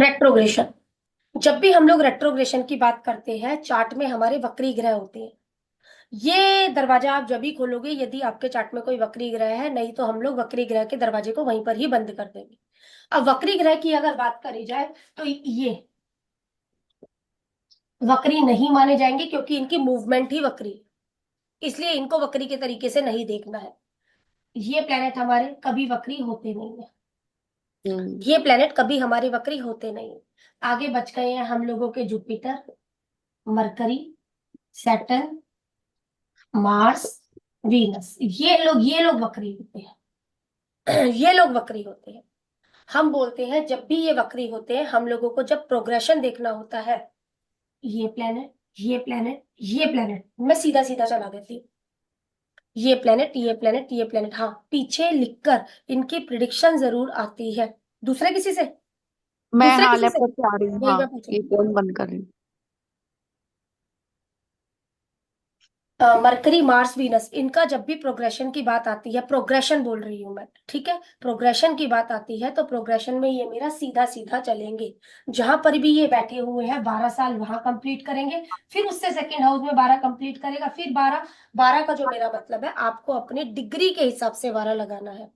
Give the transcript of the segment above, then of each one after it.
Retrogression. जब भी हम लोग रेट्रोग्रेशन की बात करते हैं, चार्ट में हमारे वक्री ग्रह होते हैं। ये दरवाजा आप जब भी खोलोगे, यदि आपके चार्ट में कोई वक्री ग्रह है, नहीं तो हम लोग वक्री ग्रह के दरवाजे को वहीं पर ही बंद कर देंगे। अब वक्री ग्रह की अगर बात करी जाए तो ये वक्री नहीं माने जाएंगे, क्योंकि इनकी मूवमेंट ही वक्री है। इसलिए इनको वक्री के तरीके से नहीं देखना है। ये प्लेनेट हमारे कभी वक्री होते नहीं है। हम्म। ये प्लेनेट कभी हमारे वक्री होते नहीं है। आगे बच गए हैं हम लोगों के Jupiter, mercury, Saturn, Mars, Venus. ये लोग वक्री होते हैं। ये लोग वक्री होते हैं। हम बोलते हैं जब भी ये वक्री होते हैं, हम लोगों को जब प्रोग्रेशन देखना होता है, ये प्लेनेट, ये प्लेनेट, ये प्लेनेट, मैं सीधा सीधा चला देती हूँ। ये प्लेनेट, ये प्लेनेट, ये प्लेनेट, हाँ, पीछे लिखकर इनकी प्रिडिक्शन जरूर आती है। दूसरे किसी से, मैं दूसरे हाँ किसी से लैपटॉप से आ रही हूँ। यही हाँ, मैं पूछ ये रही फोन बंद कर रही हूँ। मरकरी, मार्स, वीनस, इनका जब भी प्रोग्रेशन की बात आती है, प्रोग्रेशन बोल रही हूं मैं, ठीक है, प्रोग्रेशन की बात आती है, तो प्रोग्रेशन में ये मेरा सीधा सीधा चलेंगे। जहां पर भी ये बैठे हुए हैं, 12 साल वहां कंप्लीट करेंगे। फिर उससे सेकंड हाउस में 12 कंप्लीट करेगा, फिर 12। 12 का जो मेरा मतलब है, आपको अपनी डिग्री के हिसाब से 12 लगाना है।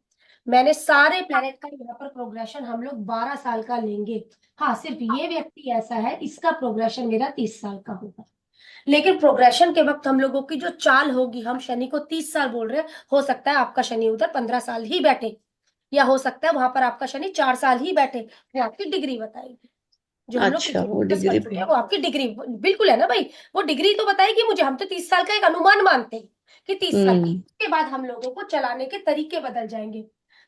मैंने सारे प्लेनेट का यहाँ पर प्रोग्रेशन हम लोग 12 साल का लेंगे। हाँ, सिर्फ ये व्यक्ति ऐसा है, इसका प्रोग्रेशन मेरा 30 साल का होगा। लेकिन प्रोग्रेशन के वक्त हम लोगों की जो चाल होगी, हम शनि को 30 साल बोल रहे हैं, हो सकता है आपका शनि उधर 15 साल ही बैठे, या हो सकता है वहां पर आपका शनि 4 साल ही बैठे। वो आपकी डिग्री बताएगी। जो हम लोग अच्छा, पिछले वो डिस्कस कर डिग्री चुके पे। हैं, वो आपकी डिग्री बिल्कुल है ना भाई। वो डिग्री तो बताएगी मुझे, हम तो 30 साल का एक अनुमान मानते हैं कि 30 साल, हम्म। के बाद हम लोगों को चलाने के तरीके बदल जाएंगे।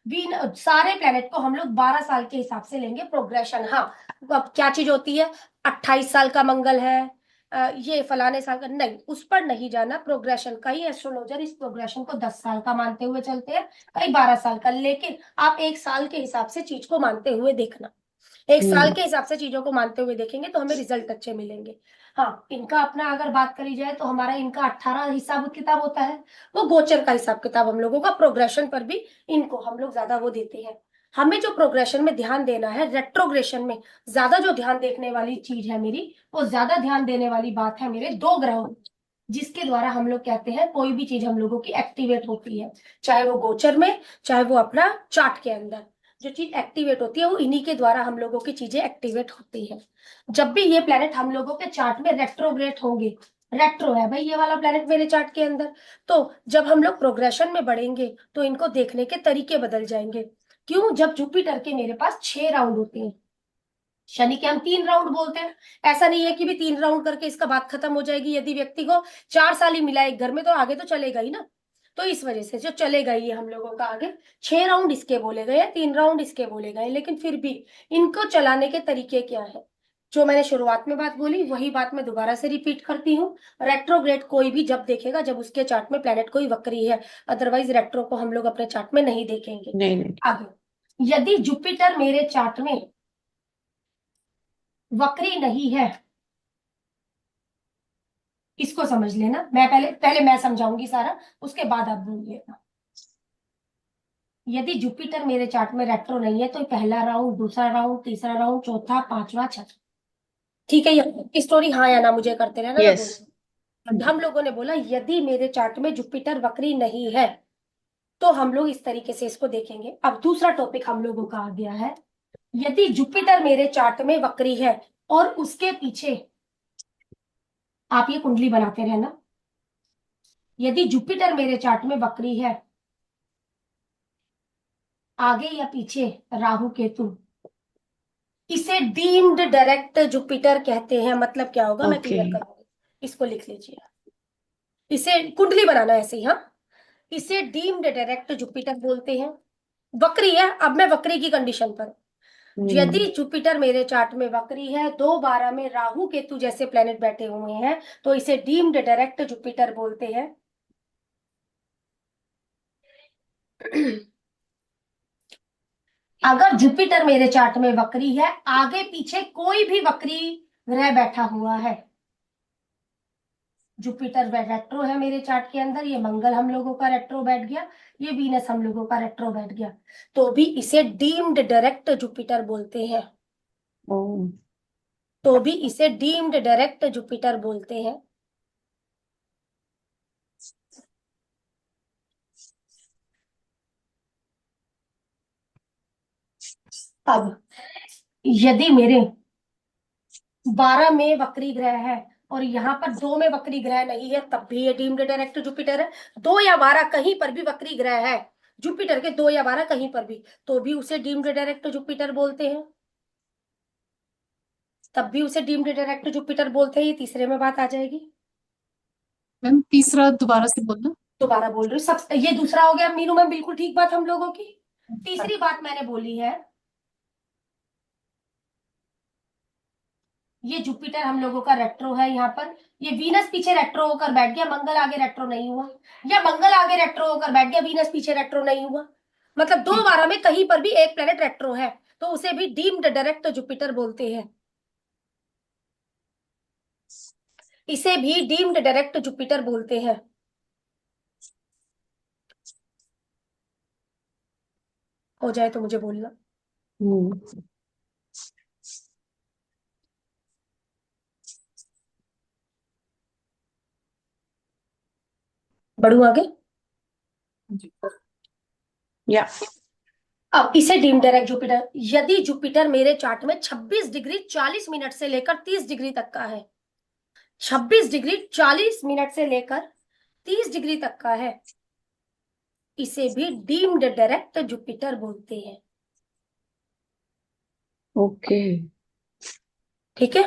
बीन सारे प्लेनेट को हम लोग 12 साल के हिसाब से लेंगे प्रोग्रेशन। हाँ, अब क्या चीज होती है, 28 साल का मंगल है, ये फलाने साल का नहीं, उस पर नहीं जाना। प्रोग्रेशन, कई एस्ट्रोलॉजर इस प्रोग्रेशन को 10 साल का मानते हुए चलते हैं, कई 12 साल का, लेकिन आप एक साल के हिसाब से चीज को मानते हुए देखना। एक साल हम्म। के हिसाब से चीजों को मानते हुए देखेंगे तो हमें रिजल्ट अच्छे मिलेंगे। हाँ, इनका अपना अगर बात करी जाए तो हमारा इनका 18 हिसाब किताब होता है। वो गोचर का हिसाब किताब हम लोगों का, प्रोग्रेशन पर भी इनको हम लोग ज्यादा वो देते हैं। हमें जो प्रोग्रेशन में ध्यान देना है, रेट्रोग्रेशन में ज्यादा जो ध्यान देखने वाली चीज है मेरी, वो ज्यादा ध्यान देने वाली बात है मेरे दो ग्रहों, जिसके द्वारा हम लोग कहते हैं कोई भी चीज हम लोगों की एक्टिवेट होती है, चाहे वो गोचर में, चाहे वो अपना चार्ट के अंदर। जो चीज एक्टिवेट होती है, वो इन्हीं के द्वारा हम लोगों की चीजें एक्टिवेट होती है। जब भी ये प्लेनेट हम लोगों के चार्ट में रेट्रोग्रेट होंगे, रेट्रो है भाई ये वाला प्लेनेट मेरे चार्ट के अंदर, तो जब हम लोग प्रोग्रेशन में बढ़ेंगे तो इनको देखने के तरीके बदल जाएंगे। क्यों? जब जुपिटर के मेरे पास 6 राउंड होते हैं, शनि के हम 3 राउंड बोलते हैं। ऐसा नहीं है कि भी 3 राउंड करके इसका बात खत्म हो जाएगी। यदि व्यक्ति को 4 साल ही मिला एक घर में, तो आगे तो चलेगा ही ना। तो इस वजह से जो चलेगा ये हम लोगों का आगे, 6 राउंड इसके बोले गए, 3 राउंड इसके बोले गए, लेकिन फिर भी इनको चलाने के तरीके क्या है, जो मैंने शुरुआत में बात बोली वही बात मैं दोबारा से रिपीट करती हूँ। रेट्रोग्रेड कोई भी जब देखेगा, जब उसके चार्ट में प्लेनेट कोई वक्री है, अदरवाइज रेट्रो को हम लोग अपने चार्ट में नहीं देखेंगे। नहीं नहीं। आगे, यदि जुपिटर मेरे चार्ट में वक्री नहीं है, इसको समझ लेना। मैं पहले पहले मैं समझाऊंगी सारा, उसके बाद आप बोल लेना। यदि जुपिटर मेरे चार्ट में रेट्रो नहीं है, तो पहला राउंड, दूसरा राउंड, तीसरा राउंड, चौथा, पांचवा, छठा, ठीक है, ये स्टोरी हाँ या ना मुझे करते रहना, मैं यस। बोल। हम लोगों ने बोला यदि मेरे चार्ट में जुपिटर वक्री नहीं है, तो हम लोग इस तरीके से इसको देखेंगे। अब दूसरा टॉपिक हम लोगों का आ गया है, यदि जुपिटर मेरे चार्ट में वक्री है और उसके पीछे, आप ये कुंडली बनाते रहना, यदि जुपिटर मेरे चार्ट में वक्री है, आगे या पीछे राहु केतु, इसे डीम्ड डायरेक्ट जुपिटर कहते हैं। मतलब क्या होगा, मैं ओके। क्लियर करूंगी, इसको लिख लीजिए। इसे कुंडली बनाना है ऐसे ही, हाँ। इसे डीम्ड डायरेक्ट जुपिटर बोलते हैं। वक्री है, अब मैं वक्री की कंडीशन पर हूं। हम्म। यदि जुपिटर मेरे चार्ट में वक्री है, 2 12 में राहु केतु जैसे प्लेनेट बैठे हुए हैं, तो इसे डीम्ड डायरेक्ट जुपिटर बोलते हैं। अगर जुपिटर मेरे चार्ट में वक्री है, आगे पीछे कोई भी वक्री ग्रह बैठा हुआ है, जुपिटर रेट्रो है मेरे चार्ट के अंदर, ये मंगल हम लोगों का रेट्रो बैठ गया, ये वीनस हम लोगों का रेट्रो बैठ गया, तो भी इसे डीम्ड डायरेक्ट जुपिटर बोलते हैं। ओ, तो भी इसे डीम्ड डायरेक्ट जुपिटर बोलते हैं। अब यदि मेरे 12 में वक्री ग्रह है और यहाँ पर 2 में वक्री ग्रह नहीं है, तब भी ये डीम्ड डायरेक्ट जुपिटर है। 2 या 12 कहीं पर भी वक्री ग्रह है, जुपिटर के 2 या 12 कहीं पर भी, तो भी उसे डीम्ड डायरेक्ट जुपिटर बोलते हैं। तब भी उसे डीम्ड डायरेक्ट जुपिटर बोलते हैं। ये तीसरे में बात आ जाएगी। मैम तीसरा दोबारा से बोलना। दोबारा बोल रही हूँ, सब ये दूसरा हो गया मीनू मैम, बिल्कुल ठीक बात हम लोगों की। तीसरी बात मैंने बोली है, ये जुपिटर हम लोगों का रेट्रो है यहाँ पर। ये वीनस पीछे रेट्रो होकर बैठ गया, मंगल आगे रेट्रो नहीं हुआ, या मंगल आगे रेट्रो होकर बैठ गया, वीनस पीछे रेट्रो नहीं हुआ। मतलब 2 12 में कहीं पर भी एक प्लेनेट रेट्रो है, तो उसे भी डीम्ड डायरेक्ट जुपिटर बोलते हैं। इसे भी डीम्ड डायरेक्ट जुपिटर बोलते हैं। हो जाए तो मुझे बोलना। हम्म, बढ़ू आगे। या अब इसे डीम्ड डायरेक्ट जुपिटर, यदि जुपिटर मेरे चार्ट में 26 डिग्री 40 मिनट से लेकर 30 डिग्री तक का है, 26 डिग्री 40 मिनट से लेकर 30 डिग्री तक का है, इसे भी डीम्ड डायरेक्ट जुपिटर बोलते हैं। ओके। ठीक है,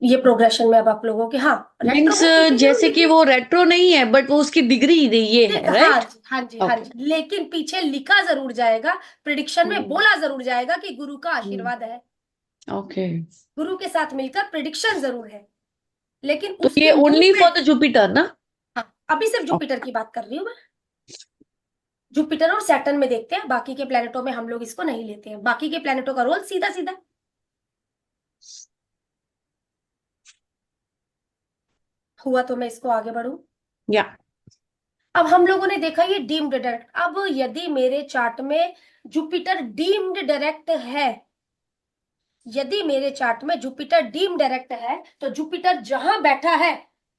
ये प्रोग्रेशन में अब आप लोगों के, हाँ रेट्रो मीन्स वो इसीलिए जैसे कि लेकिन, वो रेट्रो नहीं है बट वो उसकी डिग्री ये है, हाँ राइट? जी हाँ जी हाँ ओके। जी, लेकिन पीछे लिखा जरूर जाएगा, प्रिडिक्शन में बोला जरूर जाएगा कि गुरु का आशीर्वाद है, ओके, गुरु के साथ मिलकर प्रिडिक्शन जरूर है, लेकिन तो उसकी ये only for movement, the Jupiter ना? हाँ अभी सिर्फ जुपिटर की बात कर रही हूँ मैं। जुपिटर और सैटर्न में देखते हैं, बाकी के प्लेनेटों में हम लोग इसको नहीं लेते हैं। बाकी के प्लेनेटों का रोल सीधा सीधा। हुआ तो मैं इसको आगे बढ़ू। या अब हम लोगों ने देखा ये डीम्ड डायरेक्ट। अब यदि मेरे चार्ट में जुपिटर डीम्ड डायरेक्ट है, यदि मेरे चार्ट में जुपिटर डीम्ड डायरेक्ट है, तो जुपिटर जहां बैठा है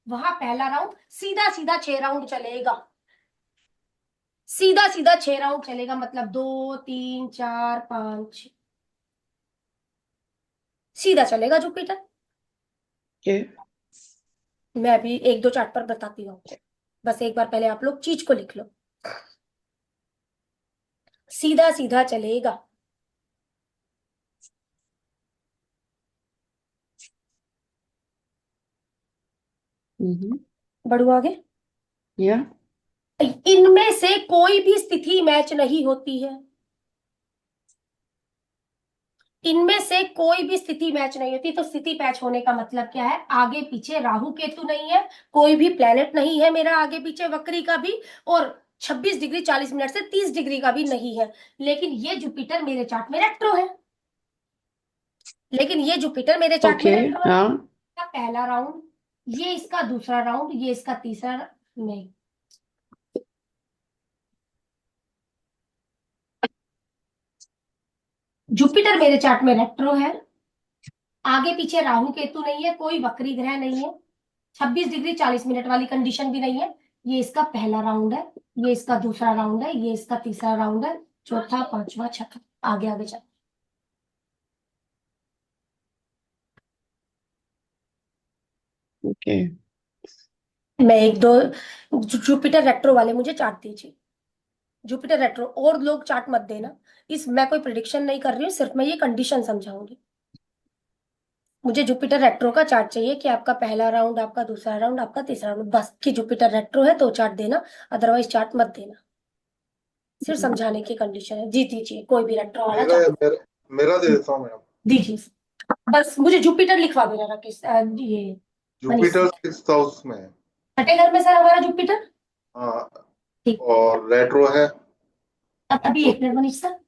वहां पहला राउंड सीधा सीधा 6 राउंड चलेगा। सीधा सीधा 6 राउंड चलेगा, मतलब 2 3 4 5, सीधा चलेगा जुपिटर। ओके। मैं अभी 1 2 चार्ट पर बताती हूँ, बस एक बार पहले आप लोग चीज को लिख लो। सीधा सीधा चलेगा। बढ़ू आगे। या इनमें से कोई भी स्थिति मैच नहीं होती है, इनमें से कोई भी स्थिति मैच नहीं होती। तो स्थिति मैच होने का मतलब क्या है, आगे पीछे राहु केतु नहीं है, कोई भी प्लेनेट नहीं है मेरा आगे पीछे वक्री का भी, और 26 डिग्री 40 मिनट से 30 डिग्री का भी नहीं है। लेकिन ये जुपिटर मेरे चार्ट में रेट्रो है, लेकिन ये जुपिटर मेरे चार्ट में ओके। रेट्रो है। हाँ, इसका पहला राउंड, ये इसका दूसरा राउंड, ये इसका तीसरा, नहीं, जुपिटर मेरे चार्ट में रेट्रो है, आगे पीछे राहु केतु नहीं है, कोई वक्री ग्रह नहीं है, 26 डिग्री 40 मिनट वाली कंडीशन भी नहीं है। ये इसका पहला राउंड है, ये इसका दूसरा राउंड है, ये इसका तीसरा राउंड है, चौथा पांचवा छठा, आगे आगे चल। ओके। मैं 1 2 जुपिटर रेट्रो वाले मुझे चार्ट दीजिए, जुपिटर रेट्रो, और लोग चार्ट मत देना। इस मैं कोई प्रिडिक्शन नहीं कर रही हूँ, सिर्फ मैं ये कंडीशन समझाऊंगी। मुझे जुपिटर रेट्रो का चार्ट चाहिए कि आपका पहला राउंड, आपका दूसरा राउंड, आपका तीसरा राउंड, बस कि जुपिटर रेट्रो है तो चार्ट देना, अदरवाइज चार्ट मत देना। सिर्फ समझाने की कंडीशन है। जी दीजिए, कोई भी रेट्रो वाला मेरा चार्ट मेरा, मेरा दे देता हूँ मैम। दीजिए, बस मुझे जुपिटर लिखवा देना राकेश, ये मनीष। जुपिटर 6th हाउस में है। छठे घर में सर हमारा जुपिटर। हाँ, ठीक, और रेट्रो है। अब अभी 1 minute Manish sir.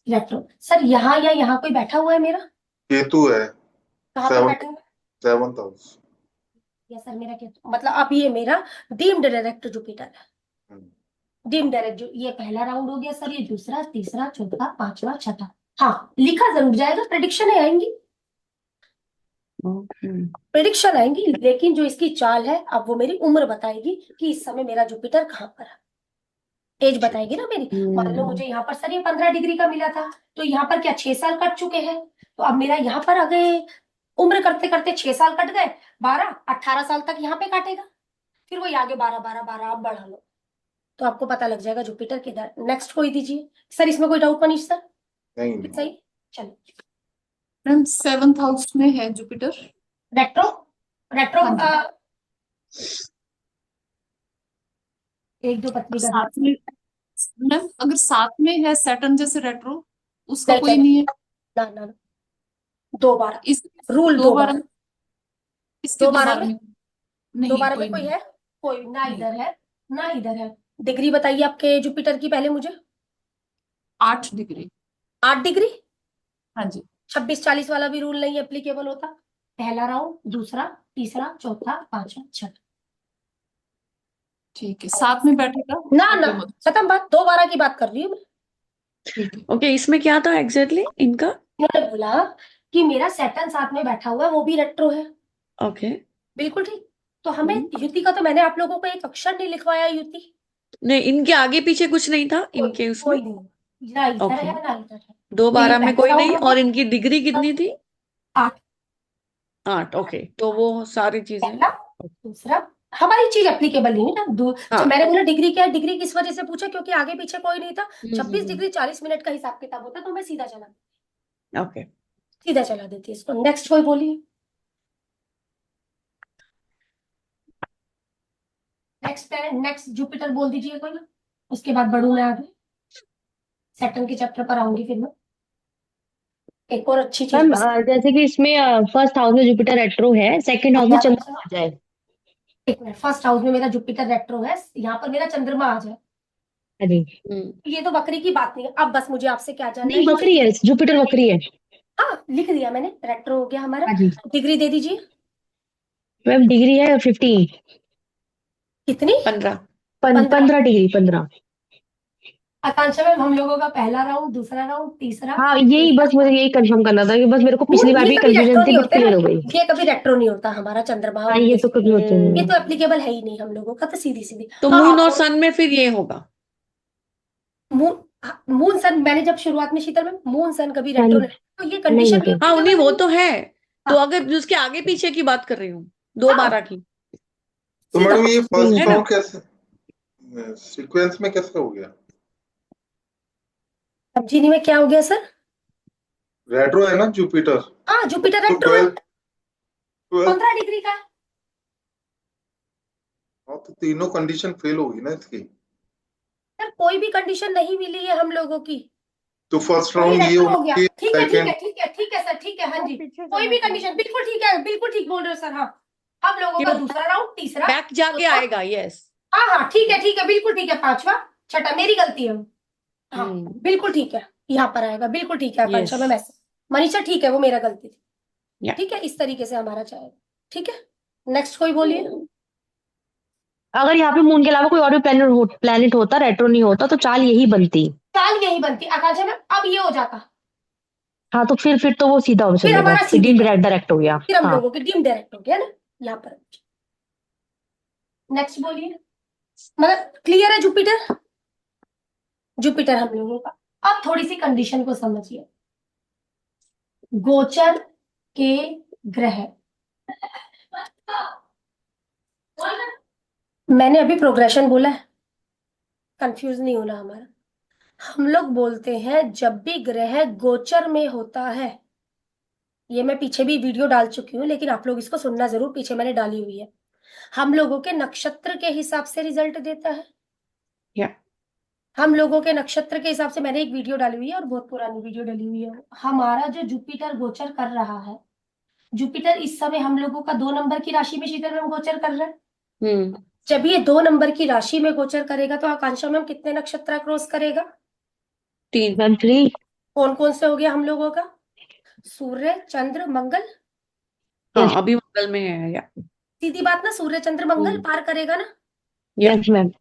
Retro sir, यहाँ या यहाँ कोई बैठा हुआ है मेरा, केतु है कहाँ पर 7th बैठा हुआ है? 7th house. या सर मेरा क्या, मतलब अब ये मेरा डीम्ड डायरेक्ट जुपिटर है। डीम्ड डायरेक्ट, जो ये पहला राउंड हो गया सर, ये दूसरा तीसरा चौथा पांचवा छठा, हाँ, लिखा जरूर जाएगा, प्रेडिक्शन आएंगी, ओके प्रेडिक्शन आएंगी, लेकिन जो इसकी चाल है अब वो मेरी उम्र बताएगी कि इस समय मेरा जुपिटर कहाँ पर है। एज बताएगी ना मेरी। मान लो मुझे यहाँ पर सर ये 15 डिग्री का मिला था, तो यहाँ पर क्या 6 साल कट चुके हैं, तो अब मेरा यहाँ पर आ गए, उम्र करते करते 6 साल कट गए, 12 18 साल तक यहाँ पे काटेगा, फिर वो आगे 12 12 12 आप बढ़ा लो, तो आपको पता लग जाएगा जुपिटर किधर। नेक्स्ट कोई दीजिए सर, इसमें कोई डाउट मनीष सर? नहीं सही, चलो। मैम 7th हाउस में है जुपिटर। रेट्रो, रेट्रो हाँ जी। एक दो पत्नी का साथ में मैम अगर साथ में है सैटर्न जैसे रेट्रो, उसका नहीं कोई चलो, नहीं है। ना ना ना, 2 12, इस रूल दो 2 12, बार इसके 2 12 दोबारा में, में 2 12 कोई में कोई नहीं। है? कोई ना, नहीं, इधर है ना इधर है। डिग्री बताइए आपके जुपिटर की पहले मुझे। 8 डिग्री। 8 डिग्री, हाँ जी। 26 40 वाला भी रूल नहीं एप्लीकेबल होता। पहला राउंड, दूसरा, तीसरा, चौथा, पांचवा, छठा। ठीक है, साथ में बैठेगा ना तो ना, कोई मत। खत्म बात, 2 12 की बात कर रही हूँ मैं। ठीक है। ओके इसमें क्या था एग्जैक्टली इनका? उन्होंने बोला कि मेरा सैटर्न साथ में बैठा हुआ है, वो भी रेट्रो है। ओके बिल्कुल ठीक। तो हमें युति का तो मैंने आप लोगों को एक अक्षर नहीं लिखवाया, युति नहीं इनके आगे पीछे कुछ नहीं था कोई इनके उसमें? कोई नहीं, ना इधर ओके है ना इधर है। दो तो ये बारह में पहला कोई राउंड नहीं हो गया। और इनकी डिग्री कितनी थी? 8, 8 ओके तो वो सारी चीजें पहला, दूसरा, हमारी चीज एप्लीकेबल नहीं है ना। हाँ मैंने बोला डिग्री क्या है, डिग्री किस वजह से पूछा, क्योंकि आगे पीछे कोई नहीं था। छब्बीस हम्म डिग्री 40 मिनट का हिसाब किताब होता, तो मैं ओके सीधा चला देती इसको। नेक्स्ट कोई बोलिए, नेक्स्ट प्लैनेट, नेक्स्ट जुपिटर बोल दीजिए कोई ना, उसके बाद बढ़ू मैं आगे, सैटर्न के चैप्टर पर आऊंगी फिर मैं। एक और अच्छी चीज मैम बता, जैसे कि इसमें फर्स्ट हाउस में जुपिटर रेट्रो है, सेकंड हाउस में चंद्रमा आ जाए। एक मिनट, फर्स्ट हाउस में मेरा जुपिटर रेट्रो है, यहाँ पर मेरा चंद्रमा आ जाए, हाँ जी। ये तो बकरी की बात नहीं है। अब बस मुझे आपसे क्या जानना नहीं है? बकरी है, जुपिटर बकरी है। हाँ, लिख दिया मैंने, रेट्रो हो गया हमारा। हाँ जी। डिग्री दे दीजिए, मैम डिग्री है 15। कितनी? 15 15। 15 डिग्री 15। आकांक्षा मैम, हम लोगों का पहला राउंड, दूसरा राउंड, तीसरा, हाँ यही बस मुझे यही कंफर्म करना था कि बस मेरे को पिछली बार ये भी कभी रेट्रो कंफ्यूजन थी नहीं बट होते क्लियर ना, हो गई। ये कभी रेट्रो नहीं होता हमारा चंद्रमा हाँ और ये ये तो सब। कभी होते ये नहीं। तो एप्लीकेबल है ही नहीं हम लोगों का, तो सीधी सीधी। तो हाँ मून और आपको सन में फिर ये होगा? मून, मून सन मैंने जब शुरुआत में शीतल में मून सन कभी हाँ रेट्रो जी, नहीं, तो ये नहीं कंडीशन भी होते। हाँ एप्लीकेबल नहीं वो नहीं। तो है। तो हाँ अगर उसके आगे पीछे की बात कर रही हूँ 2 12 की, तो सीधा, मैडम ये नहीं फर्स्ट है ना? राउंड कैसे सीक्वेंस में कैसे हो गया? समझी नहीं मैं क्या हो गया सर? रेट्रो है ना जुपिटर, हाँ, जुपिटर तो रेट्रो है, 12 15 डिग्री का है। हाँ तो तीनों कंडीशन फेल होगी ना इसकी। सर कोई भी कंडीशन नहीं मिली है हम लोगों की, तो फर्स्ट वही राउंड ये रेट्रो होना हो गया। चाहिए, ठीक है ठीक है सेकंड। ठीक है ठीक है सर, ठीक है, हाँ वो जी। पीछे कोई चला भी जाएगा कंडीशन, बिल्कुल ठीक है, बिल्कुल ठीक बोल रहे हो सर। हाँ, हम लोगों कि का वो दूसरा राउंड, तीसरा, बैक जाके चौथा, आएगा। यस हाँ हाँ ठीक है, बिल्कुल ठीक है, पांचवा, छठा, मेरी गलती है। हाँ बिल्कुल ठीक है, यहाँ पर आएगा, बिल्कुल ठीक है आकांक्षा यस में मैसेज। मनीषा ठीक है, वो मेरा गलती थी। या ठीक है, इस तरीके से हमारा जाएगा। ठीक है, नेक्स्ट कोई बोलिए। अगर यहाँ पे मून के अलावा कोई और भी प्लेनेट होता, रेट्रो नहीं होता, तो चाल यही बनती। चाल यही बनती आकांक्षा में, अब ये हो जाता, हाँ तो फिर तो वो सीधा हो फिर चलेगा, हमारा फिर सीधी डीम जाता, डायरेक्ट हो गया। फिर हम हाँ लोगों की टीम डायरेक्ट हो गया ना यहाँ पर। नेक्स्ट बोलिए, मतलब क्लियर है जुपिटर, जुपिटर हम लोगों का। अब थोड़ी सी कंडीशन को समझिए, गोचर के ग्रह, मैंने अभी प्रोग्रेशन बोला है, कंफ्यूज नहीं होना हमारा। हम लोग बोलते हैं जब भी ग्रह गोचर में होता है, ये मैं पीछे भी वीडियो डाल चुकी हूँ, लेकिन आप लोग इसको सुनना जरूर, पीछे मैंने डाली हुई है। हम लोगों के नक्षत्र के हिसाब से रिजल्ट देता है, या हम लोगों के नक्षत्र के हिसाब से मैंने एक वीडियो डाली हुई है, और बहुत पुरानी वीडियो डाली हुई है। हमारा जो जुपिटर गोचर कर रहा है, जुपिटर इस समय हम लोगों का 2 नंबर की राशि में शीतल में गोचर कर रहा है। हम्म जब ये 2 नंबर की राशि में गोचर करेगा, तो आकांक्षा में कितने नक्षत्र क्रॉस करेगा? 3 मैम 3। कौन कौन से हो गया हम लोगों का? सूर्य, चंद्र, मंगल। यस हाँ अभी मंगल में है या सीधी बात ना, सूर्य चंद्र मंगल पार करेगा ना। या यस मैम।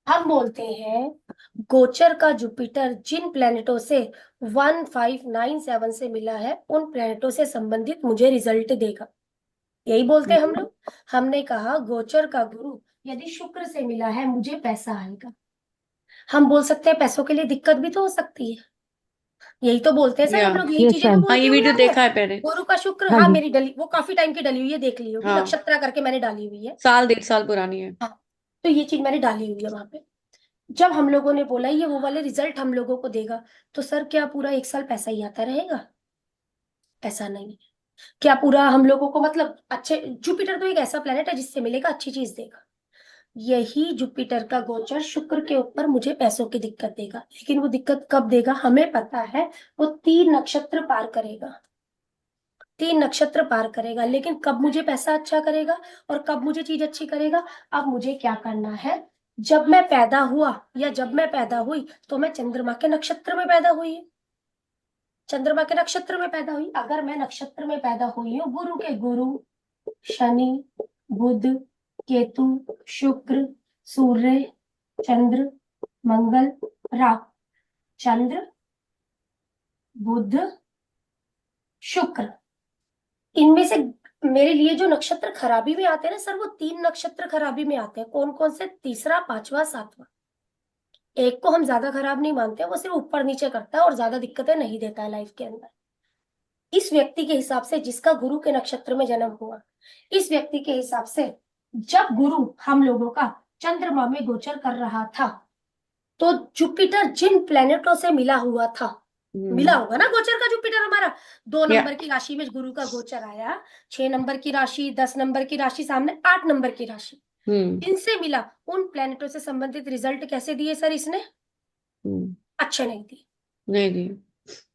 हम बोलते हैं गोचर का जुपिटर जिन प्लैनेटों से 1597 से मिला है उन प्लैनेटों से संबंधित मुझे रिजल्ट देगा, यही बोलते हैं हम लोग। हमने कहा गोचर का गुरु यदि शुक्र से मिला है मुझे पैसा आएगा। हम बोल सकते हैं पैसों के लिए दिक्कत भी तो हो सकती है, यही तो बोलते हैं सर हम या लोग, यही यस चीजें तो मैम। हाँ, बोलते ये हुए वीडियो आ रहे देखा हैं। है पहले। गुरु का शुक्र, हाँ हाँ जी। मेरी डली, वो काफी टाइम की डली हुई है, देख ली होगी, हाँ, नक्षत्रा करके मैंने डाली हुई है। 1.5 साल पुरानी है। हाँ, तो ये चीज मैंने डाली हुई है वहां पे। जब हम लोगों ने बोला ये वो वाले रिजल्ट हम लोगों को देगा, तो सर क्या पूरा 1 साल पैसा ही आता रहेगा? ऐसा नहीं है। क्या पूरा हम लोगों को मतलब अच्छे, जुपिटर तो एक ऐसा प्लेनेट है जिससे मिलेगा अच्छी चीज देगा। यही जुपिटर का गोचर शुक्र के ऊपर मुझे पैसों की दिक्कत देगा, लेकिन वो दिक्कत कब देगा हमें पता है, वो 3 नक्षत्र पार करेगा। 3 नक्षत्र पार करेगा, लेकिन कब मुझे पैसा अच्छा करेगा और कब मुझे चीज अच्छी करेगा? अब मुझे क्या करना है, जब मैं पैदा हुआ या जब मैं पैदा हुई तो मैं चंद्रमा के नक्षत्र में पैदा हुई। चंद्रमा के नक्षत्र में पैदा हुई, अगर मैं नक्षत्र में पैदा हुई हूँ गुरु के, गुरु, शनि, बुध, केतु, शुक्र, सूर्य, चंद्र, मंगल, राहु, चंद्र, बुध, शुक्र, इनमें से मेरे लिए जो नक्षत्र खराबी में आते हैं ना सर, वो 3 नक्षत्र खराबी में आते हैं। कौन कौन से? तीसरा, पांचवा, सातवां। एक को हम ज्यादा खराब नहीं मानते, वो सिर्फ ऊपर नीचे करता है और ज्यादा दिक्कतें नहीं देता है लाइफ के अंदर। इस व्यक्ति के हिसाब से जिसका गुरु के नक्षत्र में जन्म हुआ, इस व्यक्ति के हिसाब से जब गुरु हम लोगों का चंद्रमा में गोचर कर रहा था, तो जुपिटर जिन प्लेनेटों से मिला हुआ था, मिला होगा ना गोचर का जुपिटर हमारा, 2 नंबर की राशि में गुरु का गोचर आया, 6 नंबर की राशि, 10 नंबर की राशि, सामने 8 नंबर की राशि, इनसे मिला। उन प्लेनेटों से संबंधित रिजल्ट कैसे दिए सर इसने? अच्छे नहीं दिए, नहीं दिए।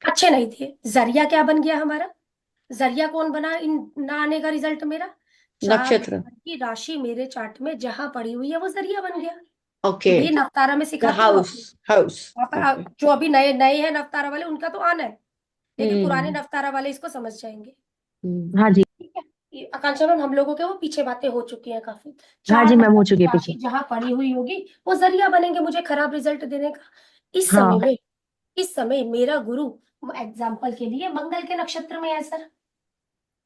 अच्छे नहीं दिए। जरिया क्या बन गया हमारा? जरिया कौन बना इन ना आने का रिजल्ट मेरा? 4 नक्षत्र। नंबर की राशि मेरे चार्ट में जहां पड़ी हुई है वो जरिया बन गया। ओके, ये नवतारा में सिखाती हूँ हाउस आपको। हाउस। वहां पर ओके। जो अभी नए नए हैं नवतारा वाले उनका तो आना है, लेकिन पुराने हम्म। नवतारा वाले इसको समझ जाएंगे। हाँ जी। ठीक है, ये आकांक्षा मैम हम लोगों के वो पीछे बातें हो चुकी हैं काफी। हाँ 4 जी मैम, नंबर हो की चुकी है राशि पीछे। जहां पड़ी हुई होगी वो जरिया बनेंगे मुझे खराब रिजल्ट देने का। इस समय हाँ। में, इस समय मेरा गुरु एग्जाम्पल के लिए मंगल के नक्षत्र में है सर,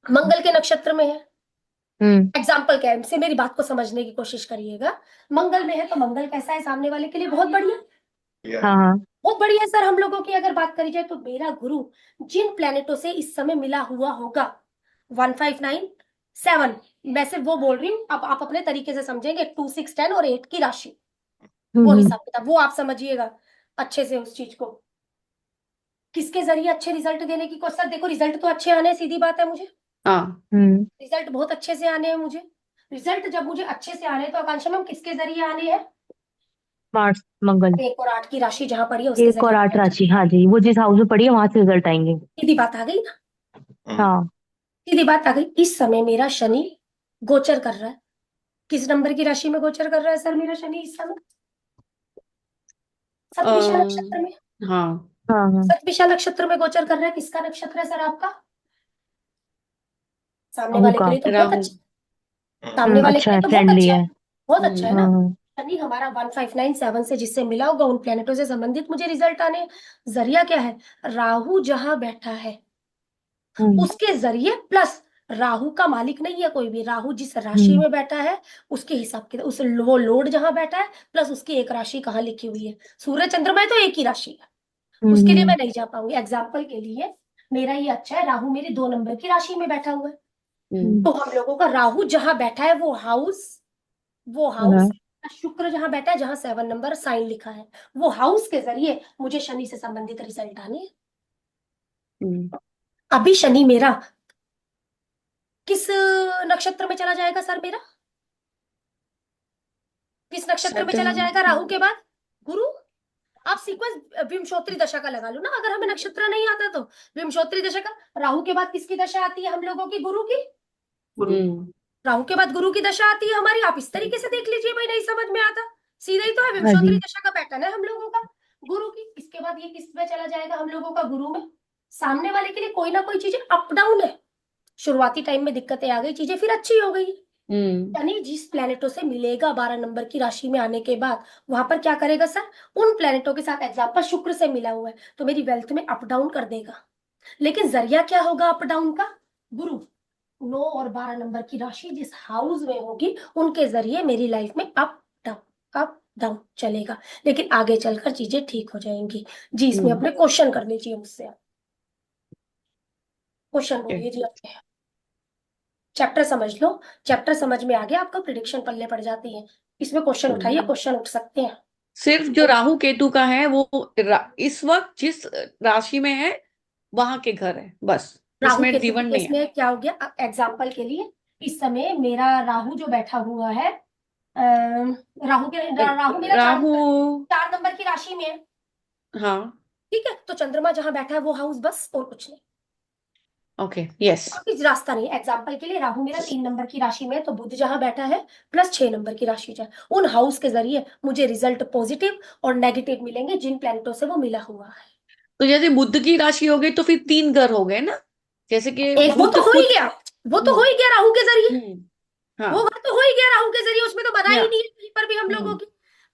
मंगल के नक्षत्र में है। एग्जाम्पल क्या है, से मेरी बात को समझने की कोशिश करिएगा। मंगल में है तो मंगल कैसा है सामने वाले के लिए? बहुत बढ़िया, हाँ हाँ। बहुत बढ़िया है सर। हम लोगों की अगर बात करी जाए तो मेरा गुरु जिन प्लेनेटों से इस समय मिला हुआ होगा 1597, मैं सिर्फ वो बोल रही हूँ, अब आप अपने तरीके से समझेंगे, 2, 6, 10 और 8 की राशि, वो हिसाब किताब वो आप समझिएगा अच्छे से उस चीज को, किसके जरिए अच्छे रिजल्ट देने की कोशिश। सर देखो रिजल्ट तो अच्छे आने हैं, सीधी बात है, मुझे हाँ, रिजल्ट बहुत अच्छे से आने हैं मुझे। रिजल्ट जब मुझे अच्छे से आने हैं तो आकांक्षा मैम किसके जरिए आने हैं? मार्स, मंगल। 1 और 8 की राशि जहां पड़ी है उसके 1 और जरिए 8 result राशि, हाँ जी, वो जिस हाउस में पड़ी है वहां से रिजल्ट आएंगे। सीधी बात आ गई ना, हाँ। सीधी बात आ गई। इस समय मेरा शनि गोचर कर रहा है, किस नंबर की राशि में गोचर कर रहा है सर मेरा शनि इस समय? सतभिषा नक्षत्र में। हाँ, हाँ हाँ। सतभिषा नक्षत्र में गोचर कर रहा है, किसका नक्षत्र है सर आपका? सामने राहु वाले के का। लिए तो बहुत राहु। अच्छा, सामने वाले के अच्छा लिए है, तो बहुत फ्रेंडली अच्छा है। है, बहुत अच्छा है ना। हाँ। शनि हमारा 1597 से जिससे मिला होगा उन प्लेनेटों से संबंधित मुझे रिजल्ट आने। जरिया क्या है? राहु जहां बैठा है उसके जरिए, प्लस राहु का मालिक नहीं है कोई भी, राहु जिस राशि में बैठा है उसके हिसाब के उस वो लोड जहां बैठा है, प्लस उसकी एक राशि कहाँ लिखी हुई है। सूर्य चंद्रमा है तो एक ही राशि है, उसके लिए मैं नहीं जा पाऊंगी। एग्जाम्पल के लिए मेरा ये अच्छा है, राहु मेरी 2 नंबर की राशि में बैठा हुआ है, तो हम लोगों का राहु जहां बैठा है वो हाउस, शुक्र जहां बैठा है जहां 7 नंबर साइन लिखा है, वो हाउस के जरिए मुझे शनि से संबंधित रिजल्ट आने हैं। अभी शनि मेरा किस नक्षत्र में चला जाएगा सर मेरा? किस नक्षत्र में चला जाएगा राहु के बाद? गुरु। आप सीक्वेंस विमशोत्री दशा का लगा लो ना, अगर हमें नक्षत्र नहीं आता तो विमशोत्री दशा का। राहु के बाद किसकी दशा आती है हम लोगों की? गुरु की। राहु के बाद गुरु की दशा आती है हमारी। आप इस तरीके से देख लीजिए भाई, नहीं समझ में आता, सीधा ही तो है, हाँ विमशोत्री जी। दशा का पैटर्न है हम लोगों का गुरु की। इसके बाद ये किस में चला जाएगा हम लोगों का? गुरु में। सामने वाले के लिए कोई ना कोई चीजें अप डाउन है, शुरुआती टाइम में दिक्कतें आ गई, चीजें फिर अच्छी हो गई, शनि जिस प्लेनेटों से मिलेगा 12 नंबर की राशि में आने के बाद, वहां पर क्या करेगा सर, उन प्लेनेटों के साथ, एग्जाम्पल शुक्र से मिला हुआ है तो मेरी वेल्थ में अप डाउन कर देगा। लेकिन जरिया क्या होगा अप डाउन का, गुरु। 9 और 12 नंबर की राशि जिस हाउस में होगी उनके जरिए मेरी लाइफ में अप डाउन चलेगा। लेकिन आगे चलकर चीजें ठीक हो जाएंगी जी। इसमें अपने क्वेश्चन करने चाहिए मुझसे। क्वेश्चन बोलिए जी अपने। चैप्टर समझ लो, चैप्टर समझ में आ गया आपका, प्रिडिक्शन पल्ले पड़ जाती है। इसमें क्वेश्चन उठाइए, क्वेश्चन उठ सकते हैं। सिर्फ जो राहु केतु का है वो इस वक्त जिस राशि में है वहां के घर है, बस राहु इसमें केतु जीवन के नहीं केस है। में क्या हो गया, एग्जाम्पल के लिए इस समय मेरा राहु जो बैठा हुआ है, राहु मेरा राहु, 4 नंबर की राशि में है। हाँ, ठीक है, तो चंद्रमा जहां बैठा है वो हाउस, बस और कुछ नहीं, ओके, यस, और कुछ रास्ता नहीं। एग्जाम्पल के लिए राहु मेरा 3 नंबर की राशि में है, तो बुध जहां बैठा है प्लस 6 नंबर की राशि जाए, उन हाउस के जरिए मुझे रिजल्ट पॉजिटिव और नेगेटिव मिलेंगे जिन प्लैनेटों से वो मिला हुआ है। तो जैसे बुध की राशि हो गई तो फिर 3 घर हो गए ना, जैसे कि एक वो बुध तो हो ही खुद। गया, वो तो हो ही गया राहु के जरिए, हाँ, वो घर तो हो ही गया राहु के जरिए, उसमें तो बना या ही नहीं है कहीं पर भी हम लोगों हम्म, की।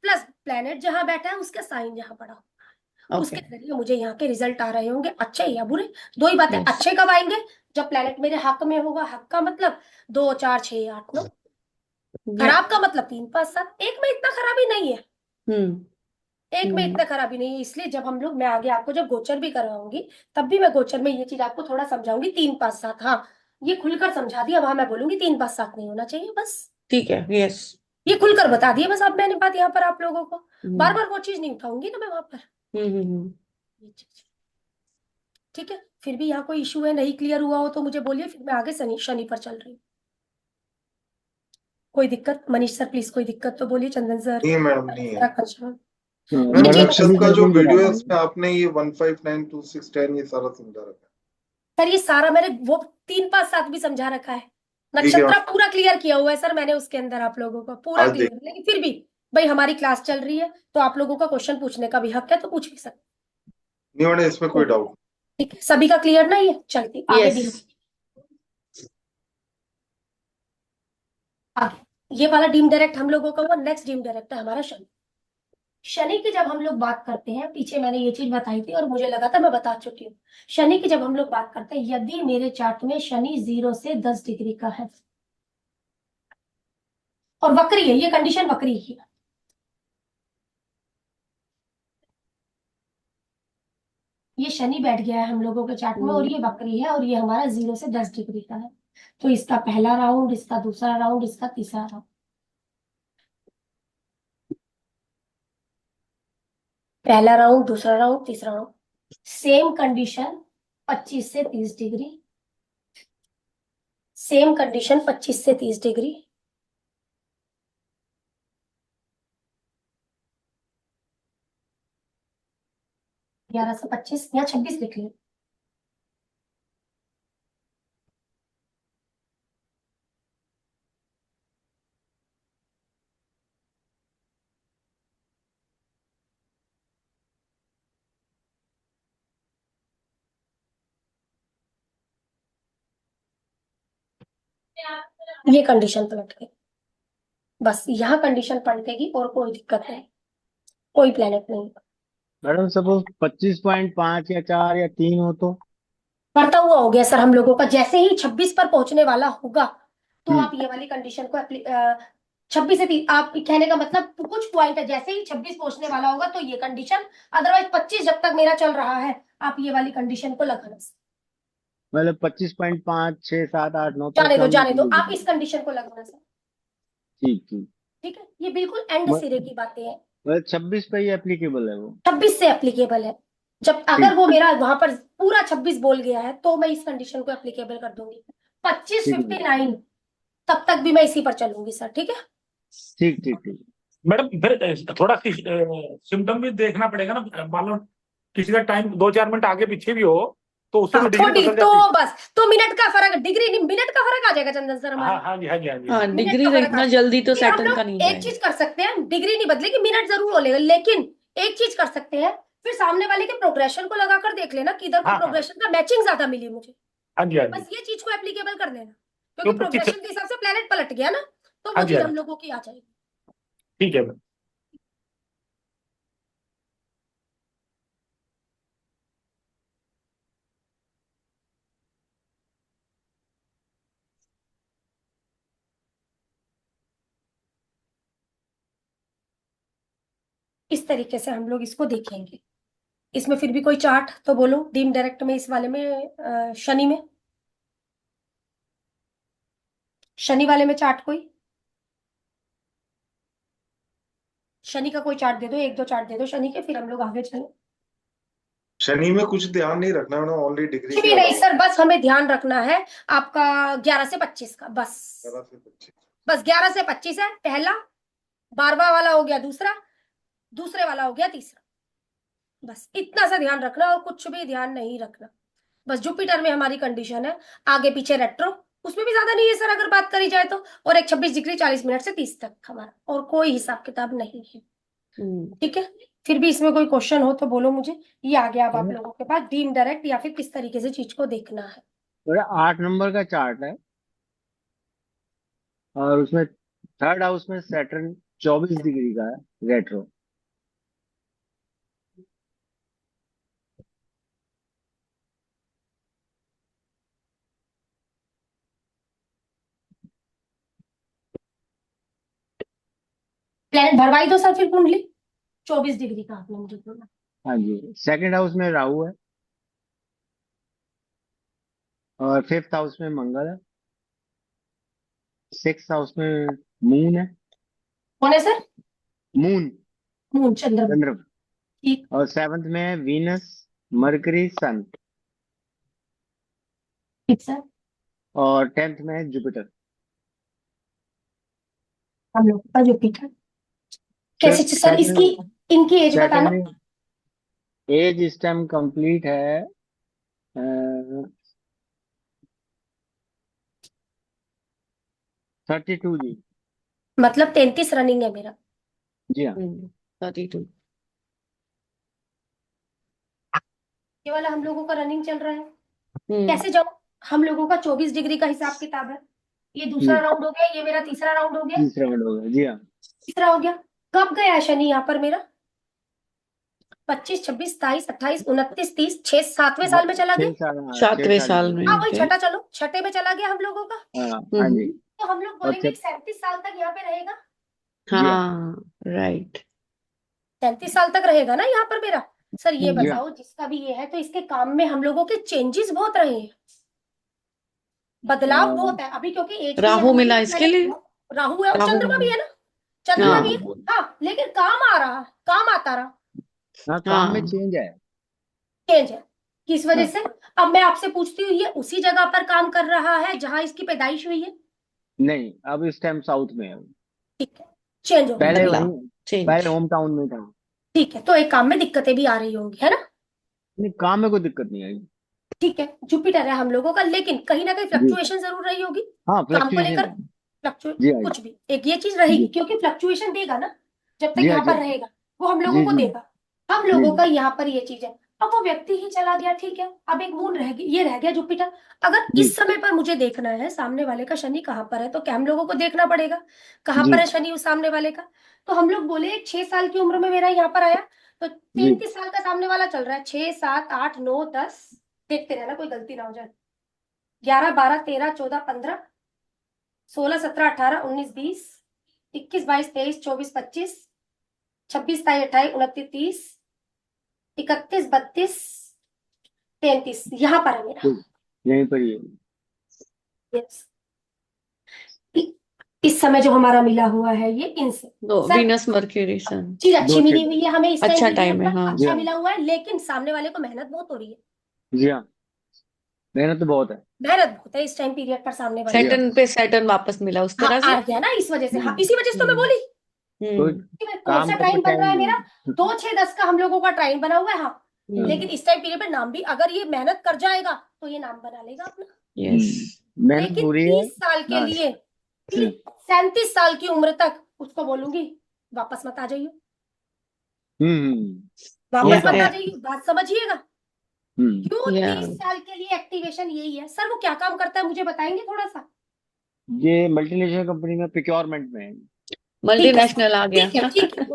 प्लस प्लेनेट जहां बैठा है उसका साइन जहां पड़ा हो, ओके, उसके जरिए मुझे यहाँ के रिजल्ट आ रहे होंगे, अच्छे या बुरे। दो ही बातें, यस, अच्छे कब आएंगे, जब प्लेनेट मेरे हक में होगा। हक का मतलब 2 4 6 8 9, या खराब का मतलब 3 5 7। एक में इतना खराबी नहीं है, हम्म एक में इतना खराबी नहीं है। इसलिए जब हम लोग, मैं आगे आपको जब गोचर भी करवाऊंगी तब भी मैं गोचर में ये चीज आपको थोड़ा समझाऊंगी। 3 5 7, हाँ ये खुलकर समझा दिया, वहां मैं बोलूंगी 3 5 7 नहीं होना चाहिए, बस ठीक है, यस, ये खुलकर बता दिया बस। अब मैंने बात यहाँ पर आप लोगों को, बार बार वो चीज नहीं उठाऊंगी ना मैं वहां पर, ये चीज। ठीक है, फिर भी यहाँ कोई इशू है, नहीं क्लियर हुआ हो तो मुझे बोलिए, फिर मैं आगे शनि शनि पर चल रही हूँ। कोई दिक्कत, मनीष सर प्लीज, कोई दिक्कत तो बोलिए, चंदन सर, नहीं मैडम, नहीं है। ये मैम चीज कल का जो वीडियो है उसमें आपने ये 1592610 ये सारा समझा रखा सर, ये सारा मैंने वो 3 5 7 भी समझा रखा है, है। ठीक है नक्षत्र मैम, पूरा क्लियर किया हुआ है सर मैंने उसके अंदर आप लोगों को पूरा आज क्लियर। लेकिन फिर भी भाई हमारी क्लास चल रही है तो आप लोगों का क्वेश्चन पूछने का भी हक है, तो पूछ भी सकते नहीं मैडम, इसमें कोई हैं। डाउट। ठीक है, सभी का क्लियर ना, ये चलती आगे भी। यस, आगे ये वाला डीम डायरेक्ट हम लोगों का हुआ। नेक्स्ट डीम डायरेक्ट है हमारा शनि। शनि की जब हम लोग बात करते हैं, पीछे मैंने ये चीज बताई थी और मुझे लगा था मैं बता चुकी हूँ। शनि की जब हम लोग बात करते हैं, यदि मेरे चार्ट में शनि 0 से 10 डिग्री का है और वक्री है, ये कंडीशन वक्री की है, ये शनि बैठ गया है हम लोगों के चार्ट में और ये वक्री है और ये हमारा 0 से 10 डिग्री का है। तो इसका पहला राउंड, इसका दूसरा राउंड, इसका तीसरा राउंड, पहला राउंड, दूसरा राउंड, तीसरा राउंड, सेम कंडीशन 25 से 30 डिग्री, सेम कंडीशन 25 से 30 डिग्री, 11 से 25 या 26 लिख लिया। ये कंडीशन पलट गई, बस यहाँ कंडीशन पलटेगी और कोई दिक्कत नहीं, कोई प्लेनेट नहीं। मैडम सपोज 25.5 या 4 या 3 हो तो बढ़ता हुआ हो गया सर हम लोगों का। जैसे ही 26 पर पहुंचने वाला होगा तो आप ये वाली कंडीशन को 26 से 30, आप कहने का मतलब कुछ पॉइंट है, जैसे ही 26 पहुंचने वाला होगा तो ये कंडीशन, अदरवाइज 25 जब तक मेरा चल रहा है आप ये वाली कंडीशन को लगाना। मतलब 25.5 6 7 8 9 जाने दो आप इस कंडीशन को लगाना सर। ठीक ठीक। ठीक है, ये बिल्कुल एंड सिरे की बातें हैं, मतलब 26 पे ही एप्लीकेबल है वो। 26 से एप्लीकेबल है। जब अगर वो मेरा वहां पर पूरा 26 बोल गया है तो मैं इस कंडीशन को एप्लीकेबल कर दूंगी। 2559 तब तक भी मैं इसी पर चलूंगी सर। ठीक है, ठीक ठीक ठीक। मैडम फिर थोड़ा सिम्टम भी देखना पड़ेगा ना, मान लो किसी का टाइम 2 4 मिनट आगे पीछे भी हो तो उससे भी डिग्री थोड़ी बदल तो जाती है। बस तो मिनट का फर्क, डिग्री नहीं मिनट का फर्क आ जाएगा चंदन सर हमारा। हाँ जी, हाँ जी, हाँ जी। हाँ, मिनट डिग्री का तो फर्क इतना आ जल्दी तो फिर हम सैटर्न लोग का नहीं एक जाएगा। चीज कर सकते हैं, डिग्री नहीं बदलेगी, मिनट जरूर बोलेगा, लेकिन एक चीज कर सकते हैं, फिर सामने वाले के प्रोग्रेशन को लगाकर देख लेना किधर को हाँ, हाँ। प्रोग्रेशन का मैचिंग ज्यादा मिली मुझे, हाँ जी, हाँ जी। बस ये चीज को एप्लीकेबल कर लेना। क्योंकि तो 25 प्रोग्रेशन के हिसाब से प्लेनेट पलट गया ना, तो वो हाँ जी, चीज हाँ हम जी, लोगों की आ जाएगी। ठीक है मैम। इस तरीके से हम लोग इसको देखेंगे। इसमें फिर भी कोई चार्ट तो बोलो, डीम डायरेक्ट में, इस वाले में, शनि में, शनि वाले में चार्ट कोई, शनि का कोई चार्ट दे दो, एक दो चार्ट दे दो शनि के, फिर हम लोग आगे चले। शनि में कुछ ध्यान नहीं रखना है ना, ओनली डिग्री कुछ के भी नहीं अलावा सर, बस हमें ध्यान रखना है आपका 11 से 25 का, बस 11 से 25। बस 11 से 25 है पहला, 12वां वाला हो गया दूसरा, दूसरे वाला हो गया तीसरा, बस इतना सा ध्यान रखना और कुछ भी ध्यान नहीं रखना। बस जुपिटर में हमारी कंडीशन है आगे पीछे रेट्रो, उसमें भी ज्यादा नहीं है सर अगर बात करी जाए तो, और एक 26 डिग्री 40 मिनट से 30 तक हमारा, और कोई हिसाब किताब नहीं है। ठीक है, फिर भी इसमें कोई क्वेश्चन हो तो बोलो मुझे। ये आ गया अब आप लोगों के पास डीम डायरेक्ट या फिर किस तरीके से चीज को देखना है। थोड़ा 8 नंबर का चार्ट है और उसमें थर्ड हाउस में सैटर्न 24 डिग्री का है रेट्रो। प्लेनेट भरवाई दो सर फिर कुंडली, 24 डिग्री का आपने मुझे बोला। हाँ जी, सेकंड हाउस में राहु है और फिफ्थ हाउस में मंगल है, सिक्स हाउस में मून है। कौन है सर? मून, मून, चंद्रमा। चंद्र। ठीक। और सेवंथ में है वीनस, मरकरी, सन। ठीक सर। और 10th में है जुपिटर। हम लोग का जुपिटर कैसे सर इसकी, इनकी एज बताना। सैटर्न एज इस टाइम कंप्लीट है 32 जी। मतलब 33 रनिंग है मेरा। जी हाँ। 32। ये वाला हम लोगों का रनिंग चल रहा है। हम्म कैसे जाऊं? हम लोगों का 24 डिग्री का हिसाब किताब है। ये दूसरा जी, राउंड हो गया, ये मेरा तीसरा राउंड हो गया, तीसरा राउंड होगा। जी हाँ। तीसरा हो गया। कब गया शनि यहाँ पर मेरा? 25, 26, 27, 28, 29, 30, 6, 7वें साल में चला गया। 6 साल, हाँ 6 7वें साल साल की। में हाँ वही है। छठा, चलो छठे में चला गया हम लोगों का। हाँ हाँ जी। तो हम लोग और बोलेंगे 37 साल तक यहाँ पे रहेगा। जी हाँ। हाँ राइट। 37 साल तक रहेगा ना यहाँ पर मेरा। सर ये जी हाँ। बताओ, जिसका भी ये है तो इसके काम में हम लोगों के चेंजेस बहुत रहे हैं, बदलाव बहुत है अभी, क्योंकि एज भी है राहु हमारी, मिला इसके लिए। राहु है और राहु चंद्रमा भी है ना, चंद्रमा भी हाँ है। हाँ लेकिन काम आ रहा, काम आता रहा, हाँ, काम में हाँ चेंज है। चेंज है। किस वजह हाँ, से? अब मैं आपसे पूछती हूँ, ये उसी जगह पर काम कर रहा है जहां इसकी पैदाइश हुई है? नहीं, अब इस टाइम साउथ में है। ठीक है, चेंज हो गया पहले अभी। बदला, वहीं, चेंज। पहले होम टाउन में था। ठीक है, तो एक काम में दिक्कतें भी आ रही होंगी, है ना? नहीं, काम में कोई दिक्कत नहीं आई। ठीक है, जुपिटर है हम लोगों का, लेकिन कहीं ना कहीं जी फ्लक्चुएशन जरूर रही होगी हाँ, काम को फ्लक्चुएशन लेकर। है। फ्लक्चुएट जी हाँ कुछ भी एक ये चीज रहेगी, जी क्योंकि फ्लक्चुएशन देगा ना, जब तक जी हाँ यहाँ जी पर रहेगा वो हम लोगों जी को जी देगा। हम जी लोगों जी का यहाँ पर ये चीज है। अब वो व्यक्ति ही चला गया, ठीक है, अब एक मून रह गई, ये रह गया जुपिटर। अगर जी इस समय पर मुझे देखना है सामने वाले का शनि कहाँ पर है, तो क्या हम लोगों को देखना पड़ेगा कहाँ जी पर है शनि उस सामने वाले का। तो हम लोग बोले 6 साल की उम्र में मेरा यहाँ पर आया, तो जी 33 साल का सामने वाला चल रहा है, 6, 7, 8, 9, 10, देखते रहना कोई गलती ना हो जाए। 11, 12, 13, 14, 15, 16, 17, 18, 19, 20, 21, 22, 23, 24, 25, 26, 27, 28, 29, 30, 31, 32, 33, यहाँ पर है मेरा। जी, यहीं पर ही है। यस, इस समय जो हमारा मिला हुआ है ये इनसे दो सर वीनस मर्क्यूरी सन। चीज अच्छी दो मिली छः। हुई है हमें, इस टाइम अच्छा पीरियड टाइम है पर हाँ। जी अच्छा हाँ मिला हुआ है, लेकिन सामने वाले को मेहनत बहुत हो रही है। जी हाँ, मेहनत तो बहुत है। मेहनत बहुत है इस टाइम पीरियड पर सामने वाले जी को। हाँ। सैटर्न पे सैटर्न वापस मिला उस हाँ तरह आ से। गया ना इस वजह से, हाँ हम्म, इसी वजह से तो मैं बोली कोई कि मैं कौन काम सा करके टाइम बन टाइम रहा है नहीं मेरा, है। 2, 6, 10 का हम लोगों का टाइम बना हुआ है। हाँ लेकिन हाँ, इस टाइम पीरियड पे नाम भी, अगर ये मेहनत कर जाएगा तो ये नाम बना लेगा अपना। यस। मेहनत लेकिन पूरी है। 30 साल के हाँ। लिए, हम्म 37 साल की उम्र तक उसको बोलूंगी वापस मत आ जाइए, वापस होम मत आ टाउन। जाइए, बात समझिएगा। हम्म क्यों या 30 साल के लिए एक्टिवेशन यही है सर? वो क्या काम करता है मुझे बताएंगे थोड़ा सा? ये मल्टीनेशनल कंपनी में प्रिक्योरमेंट में है। मल्टीनेशनल आ गया। ठीक है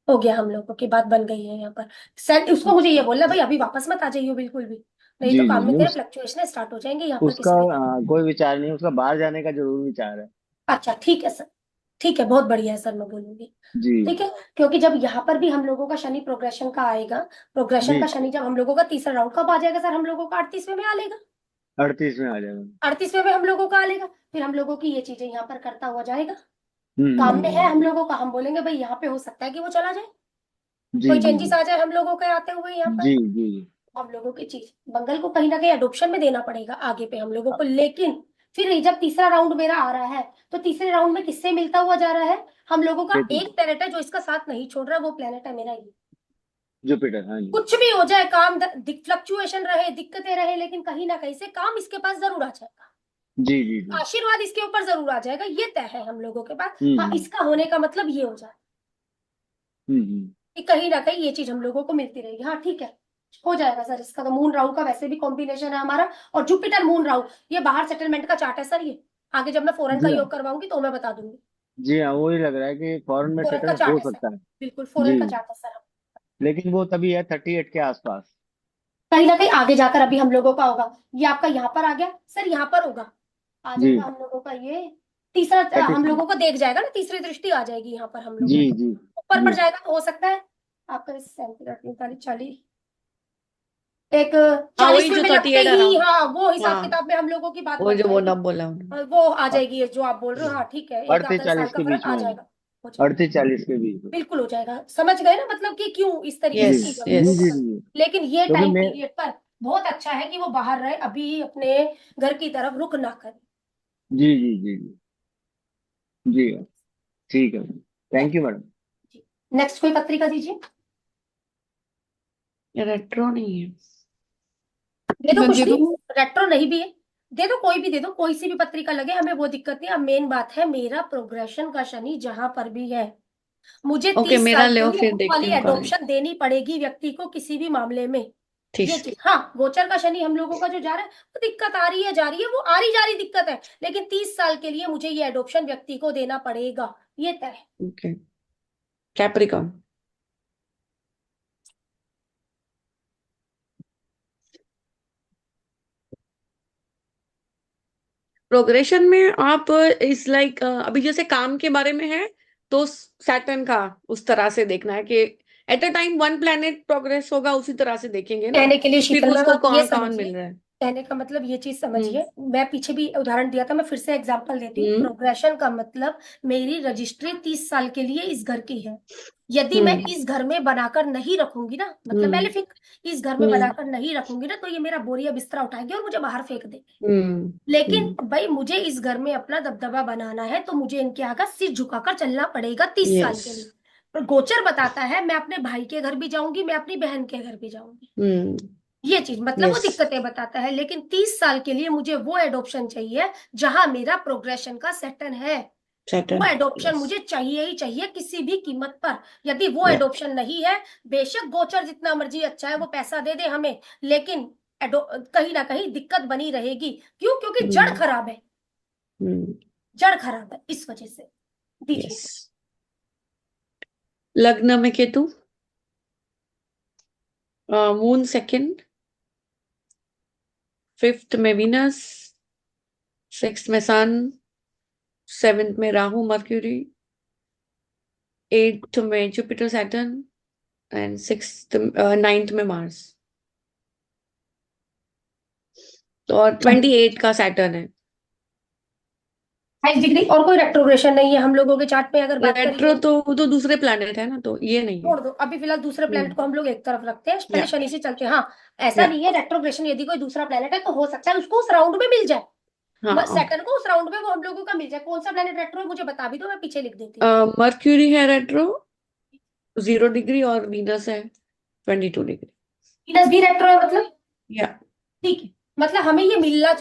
हो गया हम लोगों की बात बन गई है यहाँ पर। सर उसको मुझे ये बोलना भाई अभी वापस मत आ जाइए बिल्कुल भी, नहीं जी तो जी काम में जी तेरे फ्लक्चुएशन स्टार्ट हो जाएंगे यहाँ पर उसका किसी भी काम। कोई विचार नहीं, उसका बाहर जाने का जरूर विचार है। अच्छा ठीक है सर, ठीक है बहुत बढ़िया है सर, मैं बोलूंगी। जी ठीक है, क्योंकि जब यहाँ पर भी हम लोगों का शनि प्रोग्रेशन का आएगा, प्रोग्रेशन जी का शनि जब हम लोगों का तीसरा राउंड कब आ जाएगा सर, हम लोगों का 38वें में आ लेगा, 38 में आ जाएगा। 38वें में हम लोगों का आ लेगा, फिर हम लोगों की ये चीजें यहाँ पर करता हुआ जाएगा। हम्म काम हम्म, में है हम्म, हम लोगों का, हम बोलेंगे भाई यहाँ पे हो सकता है कि वो चला जाए, जी कोई जी चेंजेस आ जाए हम लोगों के आते हुए यहाँ पर। जी जी जी हम लोगों की चीज मंगल को कहीं ना कहीं अडोप्शन में देना पड़ेगा आगे पे हम लोगों को, लेकिन फिर ये जब तीसरा राउंड मेरा आ रहा है तो तीसरे राउंड में किससे मिलता हुआ जा रहा है, हम लोगों का केतु, एक प्लेनेट है जो इसका साथ नहीं छोड़ रहा है, वो प्लेनेट है मेरा ये। जुपिटर, हाँ जी। कुछ भी हो जाए काम फ्लक्चुएशन रहे, दिक्कतें रहे, लेकिन कहीं ना कहीं से काम इसके पास जरूर आ जाएगा, जी जी जी आशीर्वाद इसके ऊपर जरूर आ जाएगा, ये तय है हम लोगों के पास। हाँ हम्म इसका होने का मतलब ये हो जाए हम्म कि कहीं ना कहीं ये चीज हम लोगों को मिलती रहेगी। हाँ ठीक है हो जाएगा सर, इसका तो मून राहु का वैसे भी कॉम्बिनेशन है हमारा, और जुपिटर मून राहु ये बाहर सेटलमेंट का चार्ट है सर ये, आगे जब मैं फॉरेन का जी हाँ योग करवाऊंगी तो मैं बता दूंगी। जी हाँ, वही लग रहा है कि फॉरेन में फॉरेन का सेटल चार्ट हो है सर, सकता है। बिल्कुल फॉरेन जी, का चार्ट है सर। लेकिन वो तभी है 38 के आसपास। कहीं ना कहीं आगे जाकर अभी हम लोगों का होगा, ये आपका यहाँ पर आ गया सर, यहाँ पर होगा, आ जी जाएगा हम लोगों का ये तीसरा, हम 33 लोगों को देख जाएगा ना, तीसरी दृष्टि आ जाएगी यहाँ पर हम जी लोगों को, जी ऊपर जी पड़ जाएगा तो हो सकता है आपका 37 एक हाँ 40 वही में जो भी लगते 38 ही, अराउंड। हाँ वो हिसाब हाँ किताब में हम लोगों की बात वो बन जो वो जाएगी। नंबर बोला उन्होंने। वो आ जाएगी ये जो आप बोल रहे हो, हाँ ठीक है, एक आधा 38 साल 40 का के फर्क बीच आ में है। जाएगा, हो जाएगा, 38 40 के बीच में। बिल्कुल हो जाएगा, समझ गए ना मतलब कि क्यों इस तरीके जी से यस चीज हम जी लोगों यस। को जी कर। जी लेकिन ये क्योंकि टाइम मैं पीरियड पर बहुत अच्छा है कि वो बाहर रहे, अभी अपने घर की तरफ रुख ना करे। जी जी जी जी हाँ, ठीक है, थैंक यू मैडम। नेक्स्ट कोई पत्रिका दीजिए, रेट्रो नहीं है। दे दो मैं कुछ दे भी, दूँ? रेट्रो नहीं भी है, दे दो कोई भी दे दो, कोई सी भी पत्रिका लगे हमें वो दिक्कत नहीं। अब मेन बात है मेरा प्रोग्रेशन का शनि जहां पर भी है, मुझे ओके 30 मेरा साल के ले लिए फिर वो देखती वाली हूँ कहाँ है। एडॉप्शन देनी पड़ेगी व्यक्ति को किसी भी मामले में। ठीक। ये चीज हाँ, गोचर का शनि हम लोगों का जो जा रहा है वो दिक्कत आ रही है जा रही है, वो आ रही जा रही दिक्कत है, लेकिन 30 साल के लिए मुझे ये एडॉप्शन व्यक्ति को देना पड़ेगा, ये तय है। Okay Capricorn. प्रोग्रेशन में आप इस लाइक अभी जैसे काम के बारे में है तो सैटर्न का उस तरह से देखना है कि at a time one planet progress होगा, उसी तरह से देखेंगे ना कहने के लिए फिर शीतल मैम उसको आप ये कौन कौन समझिए, मिल रहा है। कहने का मतलब ये चीज हम्म समझिए, मैं पीछे भी उदाहरण दिया था, मैं फिर से एग्जांपल देती हूँ। हम्म प्रोग्रेशन का मतलब मेरी रजिस्ट्री 30 साल के लिए इस घर की है, यदि मैं हम्म इस घर में बनाकर नहीं रखूंगी ना, मतलब हम्म मैलेफिक इस घर में हम्म बनाकर नहीं रखूंगी ना, तो ये मेरा बोरिया बिस्तरा उठाएंगे और मुझे बाहर फेंक देंगे। हम्म लेकिन भाई मुझे इस घर में अपना दबदबा बनाना है तो मुझे इनके आगे सिर झुकाकर चलना पड़ेगा 30 साल यस के लिए। और गोचर बताता है मैं अपने भाई के घर भी जाऊंगी, मैं अपनी बहन के घर भी जाऊंगी, हम्म ये चीज मतलब वो यस दिक्कतें बताता है, लेकिन 30 साल के लिए मुझे वो एडॉप्शन चाहिए जहां मेरा प्रोग्रेशन का सेटन है, वो सैटर्न एडॉप्शन यस मुझे चाहिए ही चाहिए किसी भी कीमत पर। यदि वो या एडॉप्शन नहीं है, बेशक गोचर जितना मर्जी अच्छा है वो पैसा दे दे हमें, लेकिन कहीं ना कहीं दिक्कत बनी रहेगी, क्यों, क्योंकि जड़ हम्म खराब है, हम्म जड़ खराब है, इस वजह से दीजिए। यस। लग्न में केतु, मून सेकंड, 5th में वीनस, 6th में सन, 7th में राहु मर्क्यूरी, 8th में जुपिटर सैटर्न एंड 9th में मार्स। तो और 28 का सैटर्न है। 28 डिग्री, और कोई रेट्रोग्रेशन नहीं है हम लोगों के चार्ट में अगर बात करी रेट्रो जाए। तो वो तो दूसरे प्लैनेट है ना, तो ये नहीं है। छोड़ दो अभी फिलहाल दूसरे प्लेनेट हम्म को हम लोग एक तरफ रखते हैं, पहले या शनि से चलते हैं। हाँ ऐसा या नहीं है, रेट्रोग्रेशन यदि कोई दूसरा प्लेनेट है तो हो सकता है उसको उस राउंड में मिल जाए, हाँ सेकंड को उस राउंड में वो हम लोगों का मिल जाए। कौन सा प्लेनेट रेट्रो है मुझे बता भी दो, मैं पीछे लिख देती हूँ। मर्क्यूरी है रेट्रो 0 डिग्री और वीनस है 22 डिग्री। वीनस भी रेट्रो है मतलब, या ठीक है, मतलब हमें ये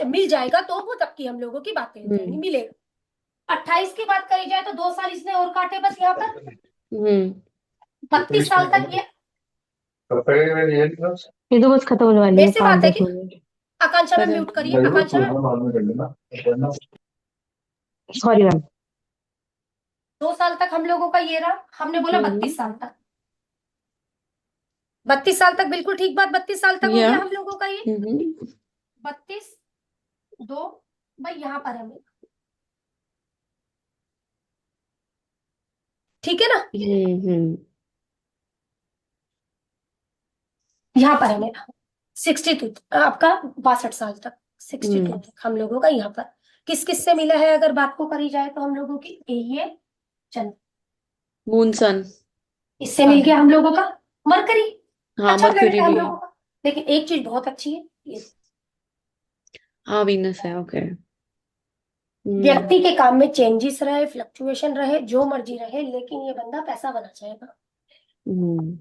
मिल जाएगा तो वो तब की हम लोगों की बातें हो जाएंगी, हम्म मिलेगा। 28 की बात करी जाए तो 2 साल इसने और काटे बस यहाँ पर, हम्म 32 साल तक ये। ये तो बस खत्म होने वाली देर है से बात है 5-10 कि मिनट। आकांक्षा में अरे म्यूट करिए, आकांक्षा में सॉरी मैम। 2 साल तक हम लोगों का ये रहा, हमने बोला हम्म 32 साल तक। 32 साल तक बिल्कुल ठीक बात, 32 साल तक हो या गया हम लोगों का ये। हम्म 32 2 भाई यहाँ पर है मेरा, ठीक है ना, हम्म यहाँ पर है मेरा 62 आपका 62 साल तक, 62 तक हम लोगों का यहाँ पर। किस किस से मिला है अगर बात को करी जाए तो हम लोगों की ये चंद्र, मून सन। इससे मिल गया हम लोगों का मरकरी, हाँ अच्छा प्लेनेट मर्क्यूरी है हम भी है। लोगों का। लेकिन एक चीज बहुत अच्छी है, ये हाँ वीनस है ओके। व्यक्ति के काम में चेंजेस रहे, फ्लक्चुएशन रहे, जो मर्जी रहे, लेकिन ये बंदा पैसा बना जाएगा। हम्म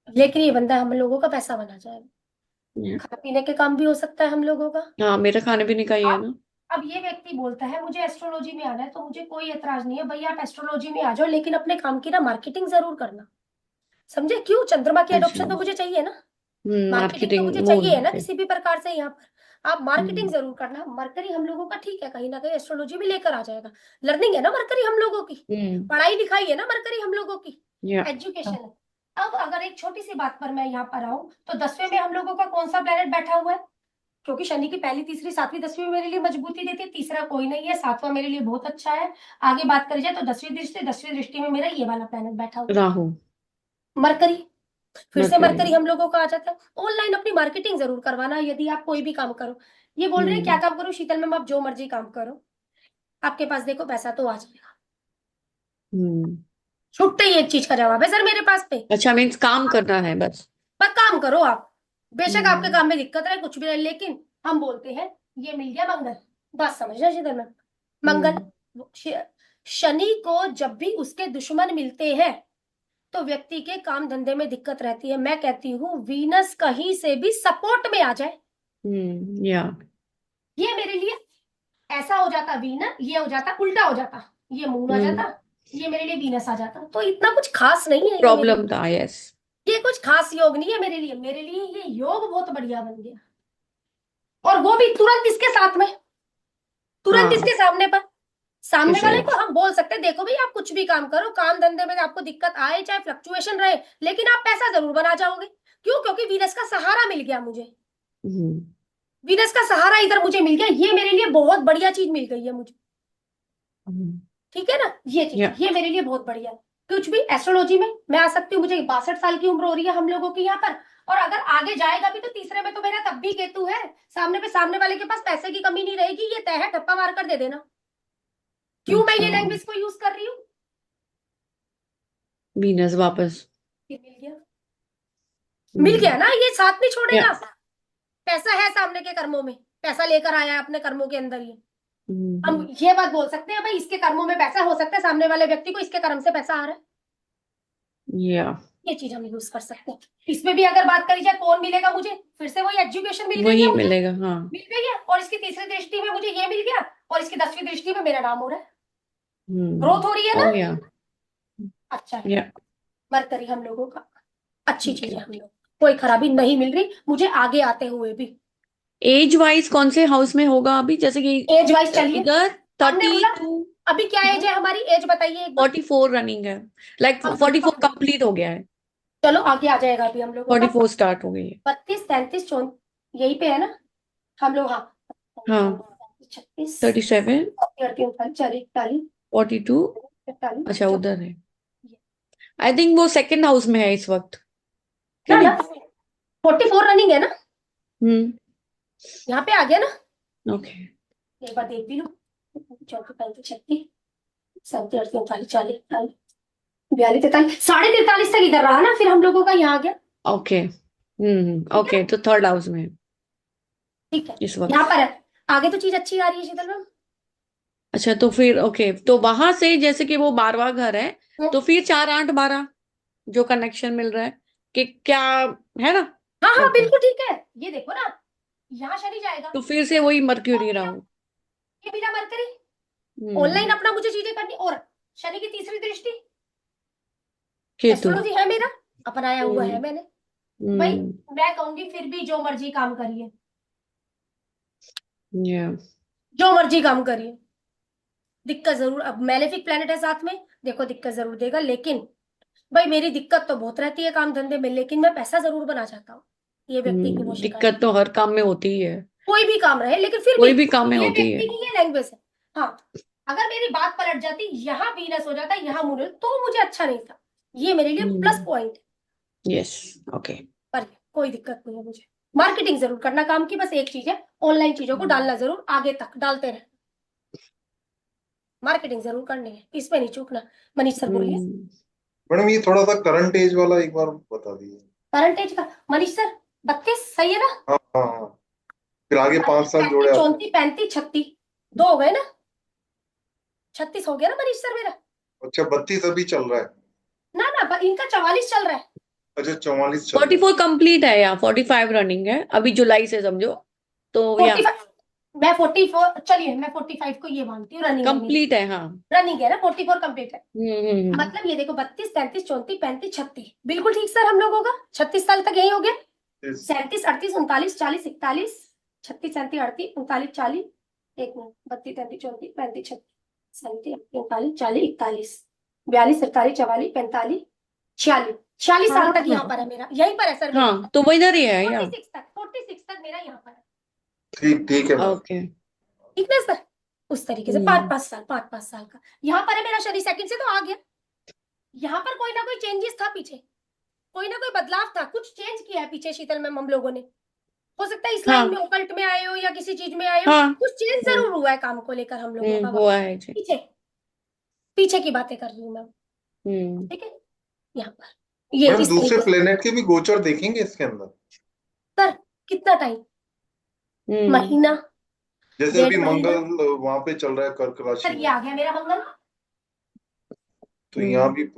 लेकिन ये बंदा हम लोगों का पैसा बना जाएगा। या। खाने पीने के काम भी हो सकता है हम लोगों का। हाँ मेरा खाने पीने का ही है अब ना। अब ये व्यक्ति बोलता है मुझे एस्ट्रोलॉजी में आना है, तो मुझे कोई एतराज नहीं है भाई, आप एस्ट्रोलॉजी में आ जाओ, लेकिन अपने काम की ना मार्केटिंग जरूर करना। समझे क्यों? चंद्रमा की अच्छा एडॉप्शन तो मुझे चाहिए ना, मार्केटिंग तो मार्केटिंग मुझे मून चाहिए है ना से। किसी भी प्रकार से यहाँ पर। आप मार्केटिंग हम्म जरूर करना। मरकरी हम लोगों का ठीक है, कहीं ना कहीं एस्ट्रोलॉजी में लेकर आ जाएगा। लर्निंग है ना मरकरी हम लोगों की, पढ़ाई लिखाई है ना मरकरी हम लोगों की, या एजुकेशन है। अब अगर एक छोटी सी बात पर मैं यहाँ पर आऊं, तो 10वें में हम लोगों का कौन सा प्लेनेट बैठा हुआ है? क्योंकि शनि की पहली, तीसरी, सातवीं, 10वीं मेरे लिए मजबूती देती है, तीसरा कोई नहीं है, सातवां मेरे लिए बहुत अच्छा है। आगे बात करी जाए तो 10वीं दृष्टि में मेरा ये वाला प्लेनेट बैठा हुआ है, राहु। मरकरी। फिर से मरकरी। मरकरी हम लोगों का आ जाता है। ऑनलाइन अपनी मार्केटिंग जरूर करवाना, यदि आप कोई भी काम करो। ये बोल रहे हैं क्या काम करो शीतल मैम, आप जो मर्जी काम करो, आपके पास देखो पैसा तो आ जाएगा। हम्म छुट्टे ही एक चीज का जवाब है सर मेरे पास पे, अच्छा मीन्स काम करना है बस। पर काम करो आप। बेशक आपके हम्म काम में दिक्कत रहे, कुछ भी रहे, लेकिन हम बोलते हैं ये मिल गया मंगल। बात समझना शीतल मैम, मंगल। श- शनि को जब भी उसके दुश्मन मिलते हैं तो व्यक्ति के काम धंधे में दिक्कत रहती है। मैं कहती हूँ वीनस कहीं से भी सपोर्ट में आ जाए, या ये मेरे लिए ऐसा हो जाता, वीनस ये हो जाता, उल्टा हो जाता, ये मून आ जाता, ये मेरे लिए वीनस आ जाता, तो इतना कुछ खास नहीं है ये मेरे प्रॉब्लम लिए। था यस। ये कुछ खास योग नहीं है मेरे लिए, मेरे लिए ये योग बहुत बढ़िया बन गया। और वो भी तुरंत इसके साथ में, तुरंत हाँ इसके सामने पर। सामने इसे वाले को हम बोल सकते हैं देखो भाई आप कुछ भी काम करो, काम धंधे में आपको दिक्कत आए चाहे फ्लक्चुएशन रहे, लेकिन आप पैसा जरूर बना जाओगे। क्यों? क्योंकि वीनस का सहारा मिल गया मुझे, हम्म वीनस का सहारा इधर मुझे मिल गया, ये मेरे लिए बहुत बढ़िया चीज मिल गई है मुझे। ठीक है ना, ये चीज या ये मेरे लिए बहुत बढ़िया है। कुछ भी एस्ट्रोलॉजी में मैं आ सकती हूँ, मुझे 62 साल की उम्र हो रही है हम लोगों की यहाँ पर। और अगर आगे जाएगा भी तो तीसरे में तो मेरा तब भी केतु है सामने पे, सामने वाले के पास पैसे की कमी नहीं रहेगी, ये तय है, ठप्पा मार कर दे देना। क्यों मैं ये अच्छा लैंग्वेज को यूज कर रही हूँ? वीनस वापस। ये मिल गया ना, ये साथ नहीं या छोड़ेगा। पैसा है सामने के कर्मों में, पैसा लेकर आया है अपने कर्मों के अंदर ये। हम ये बात बोल सकते हैं भाई इसके कर्मों में पैसा, हो सकता है सामने वाले व्यक्ति को इसके कर्म से पैसा आ रहा है, या ये चीज हम यूज कर सकते हैं। इसमें भी अगर बात करी जाए कौन मिलेगा मुझे, फिर से वही एजुकेशन मिल गई वही है मुझे, मिलेगा हाँ। मिल गई है। और इसकी तीसरी दृष्टि में मुझे ये मिल गया, और इसकी 10वीं दृष्टि में मेरा नाम हो रहा है, ग्रोथ हो रही है हो ना, गया। अच्छा है। या मरकरी हम लोगों का अच्छी चीज ओके। है, हम लोग कोई खराबी नहीं मिल रही मुझे आगे आते हुए भी। एज वाइज कौन से हाउस में होगा अभी जैसे कि एज वाइज चलिए, इधर हमने बोला 32 अभी क्या एज है हमारी, एज बताइए एक बार। 44 रनिंग है लाइक हम 44 confirm- कंप्लीट हो गया है। चलो आगे आ जाएगा अभी हम लोगों का 44 स्टार्ट हो गई है। 32 33 34 यही पे है ना हम लोग, हाँ हाँ 36 37 40 41 42 42 अच्छा उधर है। आई थिंक वो सेकंड हाउस में है इस वक्त कि ना नहीं। ना 44 रनिंग है ना, यहाँ पे आ गया ना, ओके। एक बार देख भी लो। 34 35 36 37 38 39 40 41 42 43 43.5 तक इधर रहा ना, फिर हम लोगों का यहाँ आ गया। ओके ओके तो थर्ड हाउस में है ठीक है, इस वक्त। यहाँ पर है। आगे तो चीज अच्छी आ रही है शीतल मैम। अच्छा तो फिर ओके तो वहां से जैसे कि वो 12वां घर है तो फिर 4 8 12 जो कनेक्शन मिल रहा है कि क्या है ना। हाँ हाँ ओके बिल्कुल ठीक है, ये देखो ना, यहाँ शनि जाएगा, तो फिर से वही मर्क्यूरी रहा हूँ। ये बिना मरकरी। ऑनलाइन हम्म अपना मुझे चीजें करनी, और शनि की तीसरी दृष्टि, केतु। एस्ट्रोलॉजी है मेरा, अपनाया हुआ है मैंने। भाई हम्म मैं कहूंगी फिर भी जो मर्जी काम करिए, या जो मर्जी काम करिए, दिक्कत जरूर, अब मैलेफिक प्लेनेट है साथ में, देखो दिक्कत जरूर देगा, लेकिन भाई मेरी दिक्कत तो बहुत रहती है काम धंधे में, लेकिन मैं पैसा जरूर बना चाहता हूँ। ये व्यक्ति की वो शिकायत, दिक्कत तो हर काम में होती ही है, कोई भी काम रहे, लेकिन फिर कोई भी भी काम में ये होती है। व्यक्ति की ये लैंग्वेज है। हाँ, अगर मेरी बात पलट जाती, यहाँ वीनस हो जाता, यहाँ मून, तो मुझे अच्छा नहीं था। ये मेरे लिए प्लस पॉइंट है, यस, ओके। पर कोई दिक्कत नहीं है मुझे। मार्केटिंग जरूर करना काम की, बस एक चीज है, ऑनलाइन चीजों को डालना जरूर, आगे तक डालते रहे, मार्केटिंग जरूर करनी है, इसमें नहीं चूकना। मनीष सर बोलिए। मैडम ये थोड़ा सा करंट एज वाला एक बार बता दीजिए। करंट एज का मनीष सर 32 सही है ना? हाँ हाँ हाँ, फिर आगे 5 साल जोड़े आप। 34 35 36 दो हो गए ना, 36 हो गया ना मनीष सर मेरा। अच्छा 32 अभी चल रहा है। ना इनका 44 चल रहा है। अच्छा 44 चल रहा है। 44 कंप्लीट है या 45 रनिंग है अभी जुलाई से समझो, तो या 45 मैं 44, चलिए मैं 45 को ये मानती हूँ, रनिंग कंप्लीट है। हाँ। रनिंग है ना, 44 कंप्लीट है। हम्म। मतलब ये देखो 32 33 34 35 36 बिल्कुल ठीक सर, हम लोगों का 36 साल तक यही हो गया। 37 38 39 40 41 36 37 38 39 40, एक मिनट, 32 33 34 35 36 37 39 40 41 42 43 44 45 46 46 साल तक यहाँ पर है मेरा, यहीं पर है सर मेरा। हाँ, तो वो इधर ही है या 46 तक मेरा यहाँ पर है। ठीक है मैम। ओके। ठीक ना सर, उस तरीके से 5 साल का यहाँ पर है मेरा शनि, सेकंड से तो आ गया। यहाँ पर कोई ना कोई चेंजेस था पीछे, कोई ना कोई बदलाव था, कुछ चेंज किया है पीछे शीतल मैम हम लोगों ने। हो सकता है इस लाइन में ओकल्ट में आए हो या किसी चीज में आए हो, हाँ। कुछ चेंज जरूर हुआ है काम को लेकर हम लोगों का। हुआ है जी। पीछे पीछे की बातें कर रही हूँ मैं, ठीक है। यहाँ पर ये मैडम इस दूसरे तरीके से प्लेनेट के भी गोचर देखेंगे इसके अंदर? सर, कितना टाइम, महीना, जैसे अभी 1.5 महीना। मंगल वहां पे चल रहा है कर्क राशि सर ये में, आ गया मेरा मंगल, तो यहाँ भी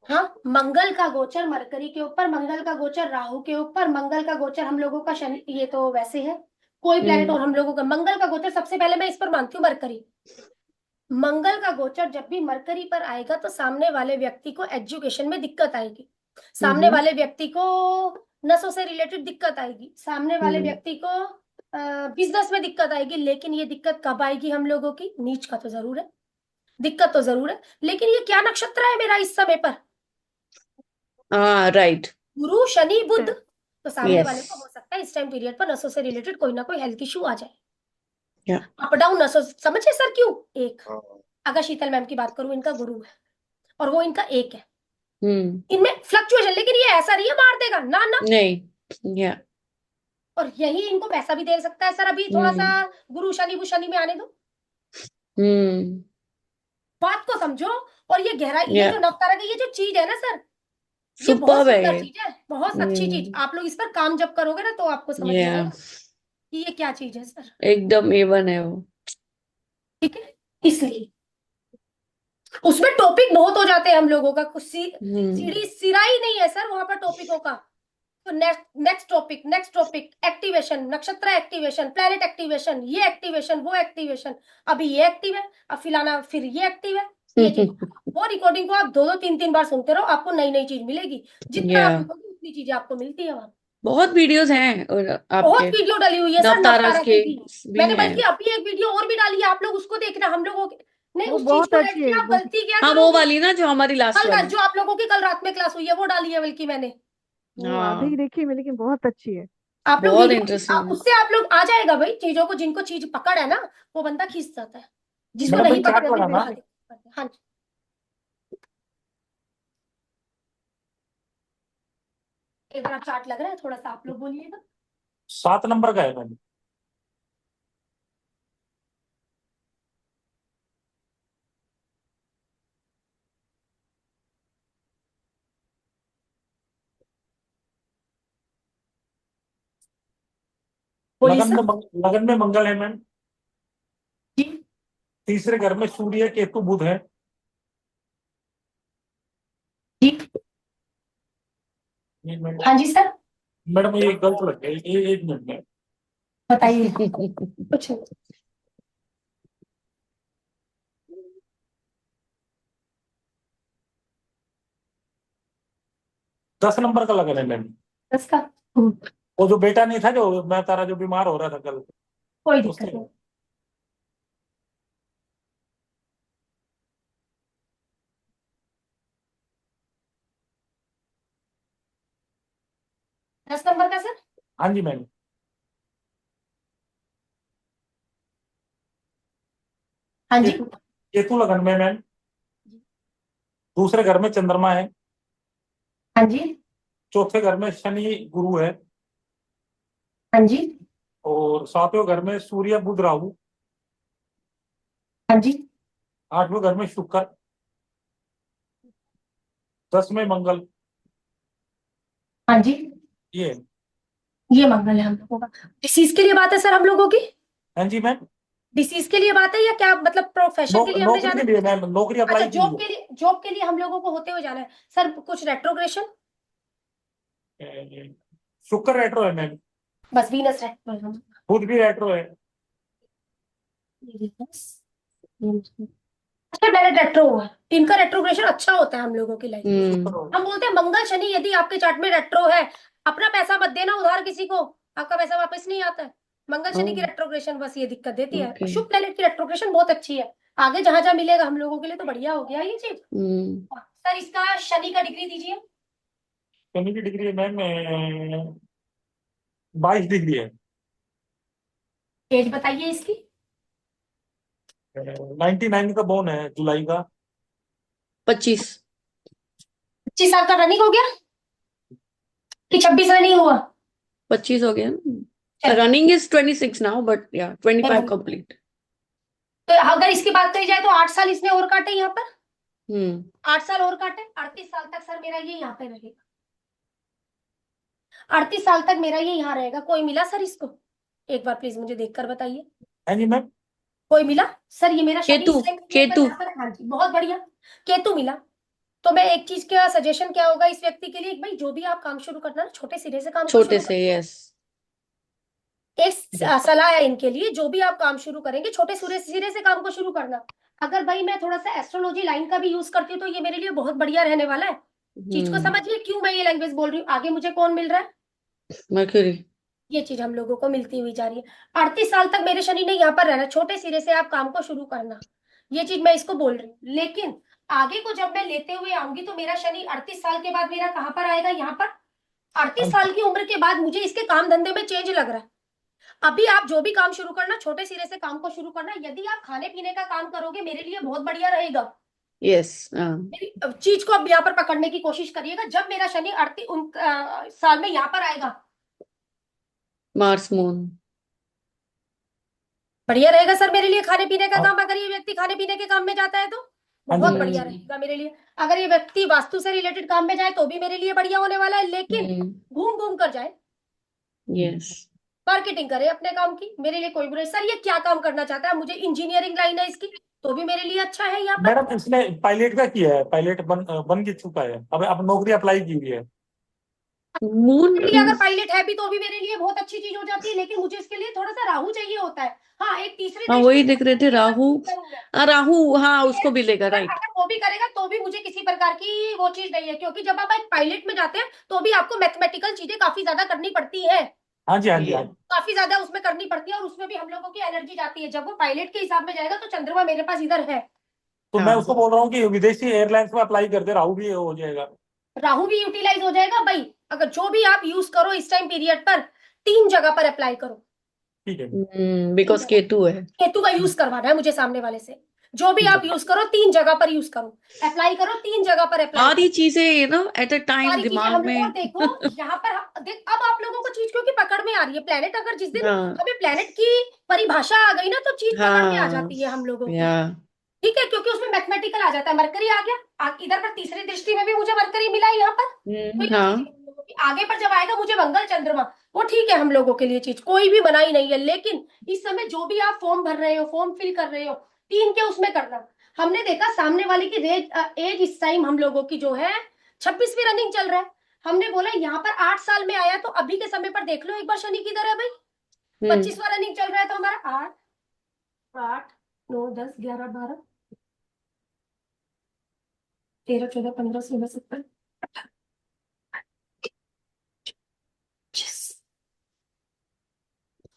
हाँ मंगल का गोचर मरकरी के ऊपर, मंगल का गोचर राहु के ऊपर, मंगल का गोचर हम लोगों का शनि, ये तो वैसे है कोई प्लेनेट, और हम लोगों का मंगल का गोचर सबसे पहले मैं इस पर मानती हूँ मरकरी। मंगल का गोचर जब भी मरकरी पर आएगा तो सामने वाले व्यक्ति को एजुकेशन में दिक्कत आएगी, सामने वाले व्यक्ति को नसों से रिलेटेड दिक्कत आएगी, सामने वाले व्यक्ति को बिजनेस में दिक्कत आएगी। लेकिन ये दिक्कत कब आएगी हम लोगों की, नीच का तो जरूर है, दिक्कत तो जरूर है, लेकिन ये क्या नक्षत्र है मेरा इस समय पर, राइट, गुरु शनि बुध, तो सामने Yes. वाले को हो सकता है इस टाइम पीरियड पर नसों से रिलेटेड कोई ना कोई हेल्थ इशू आ जाए, Yeah. अप डाउन नसों, समझे सर क्यों? एक हाँ। अगर शीतल मैम की बात करूं, इनका गुरु है और वो इनका एक है, हम्म। इनमें फ्लक्चुएशन, लेकिन ये ऐसा नहीं है मार देगा ना ना, नहीं, या और यही इनको पैसा भी दे सकता है सर। अभी थोड़ा सा गुरु शनि में आने दो, बात को समझो। और ये गहराई, ये Yeah. जो नवतारा की ये जो चीज है ना सर, ये Superb बहुत है सुंदर ये। चीज है, बहुत अच्छी चीज। आप लोग इस पर काम जब करोगे ना तो आपको समझ में या आएगा कि ये क्या चीज है सर, एकदम A1 है वो। ठीक है। इसलिए उसमें टॉपिक बहुत हो जाते हैं हम लोगों का, कुछ सीढ़ी सिरा ही नहीं है सर वहां पर टॉपिकों का। तो नेक्स्ट टॉपिक एक्टिवेशन, नक्षत्र एक्टिवेशन, प्लेनेट एक्टिवेशन, ये एक्टिवेशन वो एक्टिवेशन, अभी ये एक्टिव है, अब फिलाना फिर ये एक्टिव है, ये चीज। वो रिकॉर्डिंग को आप 2-2 3-3 बार सुनते रहो, आपको नई नई चीज मिलेगी, जितना आप Yeah. सुनोगे उतनी चीजें आपको मिलती है वहां। बहुत वीडियोस हैं और बहुत आपके वीडियो डाली हुई है सर नवतारा नवतारा के की भी। भी मैंने हैं। बल्कि अभी एक वीडियो और भी डाली है, आप लोग उसको देखना। हम लोगों के नहीं वो उस चीज बहुत को ऐड अच्छी किया, है आप वो। गलती क्या हाँ, वो करोगे? वाली ना जो हमारी लास्ट कल वाली। जो आप लोगों की कल रात में क्लास हुई है वो डाली है बल्कि मैंने। वो आधे ही हाँ, देखी मैं, लेकिन बहुत अच्छी है। आप लोग बहुत वीडियो इंटरेस्टिंग। उससे आप लोग आ जाएगा भाई, चीजों को, जिनको चीज पकड़ है ना वो बंदा खींच जाता है, जिसको मैडम नहीं कोई चार्ट पकड़ है लगाना? हाँ जी। एक बार चार्ट लग रहा है, थोड़ा सा आप लोग बोलिएगा। 7 नंबर का है मैम। बोलिए लगन सर। में लगन में मंगल है मैम, जी तीसरे घर में सूर्य केतु बुध है। जी एक मिनट हाँ जी सर, मैडम, ये गलत लग गया, ये 1 मिनट में। बताइए कुछ नहीं। 10 नंबर का लगन है मैम। इसका वो जो बेटा नहीं था, जो मैं तारा जो बीमार हो रहा था कल, कोई दिक्कत उसके नहीं। 10 नंबर का सर। हाँ जी मैम। हाँ जी। केतु केतु लगन में मैम। दूसरे घर में चंद्रमा है। हाँ जी। चौथे घर में शनि गुरु है। हाँ जी। और सातवें घर में सूर्य बुध राहु। हाँ जी। आठवें घर में शुक्र। 10वें मंगल। हाँ जी। ये है। ये मंगल है हम लोगों का। डिसीज के लिए बात है सर हम लोगों की। हाँ जी मैम। डिसीज के लिए बात है या क्या मतलब प्रोफेशन के लिए हमने नौकरी जाना के है? लिए मैम, नौकरी अच्छा, अप्लाई की जॉब के लिए हम लोगों को होते हुए जाना है सर। कुछ रेट्रोग्रेशन। है। शुक्र रेट्रो है मैम। बस वीनस रेट्रो। बुध भी रेट्रो है। अच्छा, डायरेक्ट रेट्रो हुआ है। इनका रेट्रोग्रेशन अच्छा होता है हम लोगों की लाइफ में। शुक्र हम बोलते हैं मंगल शनि यदि आपके चार्ट में रेट्रो है, अपना पैसा मत देना उधार किसी को, आपका पैसा वापस नहीं आता है। मंगल शनि की रेट्रोग्रेशन बस ये दिक्कत देती है। ओके। शुभ प्लेनेट की रेट्रोग्रेशन बहुत अच्छी है। आगे जहां जहां मिलेगा हम लोगों के लिए तो बढ़िया हो गया ये चीज। सर इसका शनि का डिग्री दीजिए। शनि की डिग्री है मैम 22 डिग्री है। एज बताइए इसकी। 99 का बोन है, जुलाई का। 25। 25 साल का रनिंग हो गया कि 26 रनिंग हुआ? 25 हो गया। चलो। रनिंग इज 26 नाउ, बट या 25 नहीं, कंप्लीट। तो अगर इसकी बात करी जाए तो 8 साल इसने और काटे यहाँ पर। 8 साल और काटे, 38 साल तक सर मेरा ये यहाँ पे रहेगा। 38 साल तक मेरा ये यहाँ रहेगा। कोई मिला सर इसको? एक बार प्लीज मुझे देखकर बताइए। हाँ जी मैम। कोई मिला? सर ये मेरा शनि केतु, इस टाइम केतु। यहाँ पर है। हाँ जी, बहुत बढ़िया। केतु मिला। तो मैं एक चीज का सजेशन क्या होगा इस व्यक्ति के लिए, भाई जो भी आप काम शुरू करना ना, छोटे सिरे से काम को छोटे शुरू से, यस। एक सलाह है इनके लिए, जो भी आप काम शुरू करेंगे छोटे सिरे से काम को शुरू करना। अगर भाई मैं थोड़ा सा एस्ट्रोलॉजी लाइन का भी यूज करती हूँ तो ये मेरे लिए बहुत बढ़िया रहने वाला है। चीज को समझिए क्यों मैं ये लैंग्वेज बोल रही हूँ। आगे मुझे कौन मिल रहा है? मर्क्यूरी। ये चीज हम लोगों को मिलती हुई जा रही है। 38 साल तक मेरे शनि ने यहाँ पर रहना, छोटे सिरे से आप काम को शुरू करना। ये चीज मैं इसको बोल रही हूँ। लेकिन आगे को जब मैं लेते हुए आऊंगी तो मेरा शनि 38 साल के बाद मेरा कहाँ पर आएगा? यहाँ पर। 38 साल की उम्र के बाद मुझे इसके काम धंधे में चेंज लग रहा है। अभी आप जो भी काम शुरू करना, छोटे सिरे से काम को शुरू करना। यदि आप खाने पीने का काम करोगे मेरे लिए बहुत बढ़िया रहेगा। यस। मेरी चीज को अब यहाँ पर पकड़ने की कोशिश करिएगा। जब मेरा शनि 38 साल में यहाँ पर आएगा, मार्स मून। बढ़िया रहेगा सर मेरे लिए। खाने पीने का हाँ। काम, अगर ये व्यक्ति खाने पीने के काम में जाता है तो हाँ जी बहुत मैम। बढ़िया रहेगा मेरे लिए। अगर ये व्यक्ति वास्तु से रिलेटेड काम में जाए तो भी मेरे लिए बढ़िया होने वाला है। लेकिन घूम घूम कर जाए, यस। मार्केटिंग करे अपने काम की, मेरे लिए कोई बुरा। सर ये क्या काम करना चाहता है? मुझे इंजीनियरिंग लाइन है इसकी, तो भी मेरे लिए अच्छा है यहाँ पर। मैडम इसने पायलट का किया है, पायलट बन के चुका है। अब नौकरी अप्लाई की हुई है। मून। मेरे लिए अगर पायलट है भी तो भी मेरे लिए बहुत अच्छी चीज हो जाती है। लेकिन मुझे इसके लिए थोड़ा सा राहु चाहिए होता है। हाँ, एक तीसरी हाँ, दृष्टि वही देख रहे थे, राहु। करूंगा। राहु, हाँ, उसको भी लेगा, पर राइट। अगर वो भी करेगा तो भी मुझे किसी प्रकार की वो चीज नहीं है, क्योंकि जब आप एक पायलट में जाते हैं तो भी आपको मैथमेटिकल चीजें काफी ज्यादा करनी पड़ती है। हाँ जी हाँ जी हाँ जी। काफी ज्यादा उसमें करनी पड़ती है और उसमें भी हम लोगों की एनर्जी जाती है। जब वो पायलट के हिसाब में जाएगा तो चंद्रमा मेरे पास इधर है। तो मैं उसको बोल रहा हूँ कि विदेशी एयरलाइंस में अप्लाई कर दे, राहु भी हो जाएगा। राहु भी यूटिलाइज हो जाएगा भाई। अगर जो भी आप यूज करो इस टाइम पीरियड पर, 3 जगह पर अप्लाई करो। ठीक है। बिकॉज केतु है। केतु का यूज करवाना है मुझे सामने वाले से। जो भी आप यूज करो 3 जगह पर यूज करो, अप्लाई करो 3 जगह पर अप्लाई सारी करो। चीजें एट अ टाइम सारी चीजें दिमाग हम लोग में। और देखो यहाँ पर अब आप लोगों को चीज क्योंकि पकड़ में आ रही है। प्लेनेट अगर जिस दिन हाँ। हमें प्लेनेट की परिभाषा आ गई ना तो चीज पकड़ में आ हाँ। जाती है हम लोगों की। या। ठीक है, क्योंकि उसमें मैथमेटिकल आ जाता है। मरकरी आ गया, इधर पर तीसरी दृष्टि में भी मुझे मरकरी मिला है यहाँ पर। तो ये हाँ। चीज़ हम लोगों की आगे पर जब आएगा मुझे मंगल चंद्रमा, वो ठीक है हम लोगों के लिए चीज कोई भी बनाई नहीं है। लेकिन इस समय जो भी आप फॉर्म भर रहे हो, फॉर्म फिल कर रहे हो, 3 के उसमें करना। हमने देखा सामने वाले की एज इस टाइम हम लोगों की जो है 26वीं रनिंग चल रहा है। हमने बोला यहाँ पर 8 साल में आया तो अभी के समय पर देख लो एक बार शनि किधर है भाई। 25वां रनिंग चल रहा है तो हमारा 8 8 9 10 11 12 13 14 15 16 17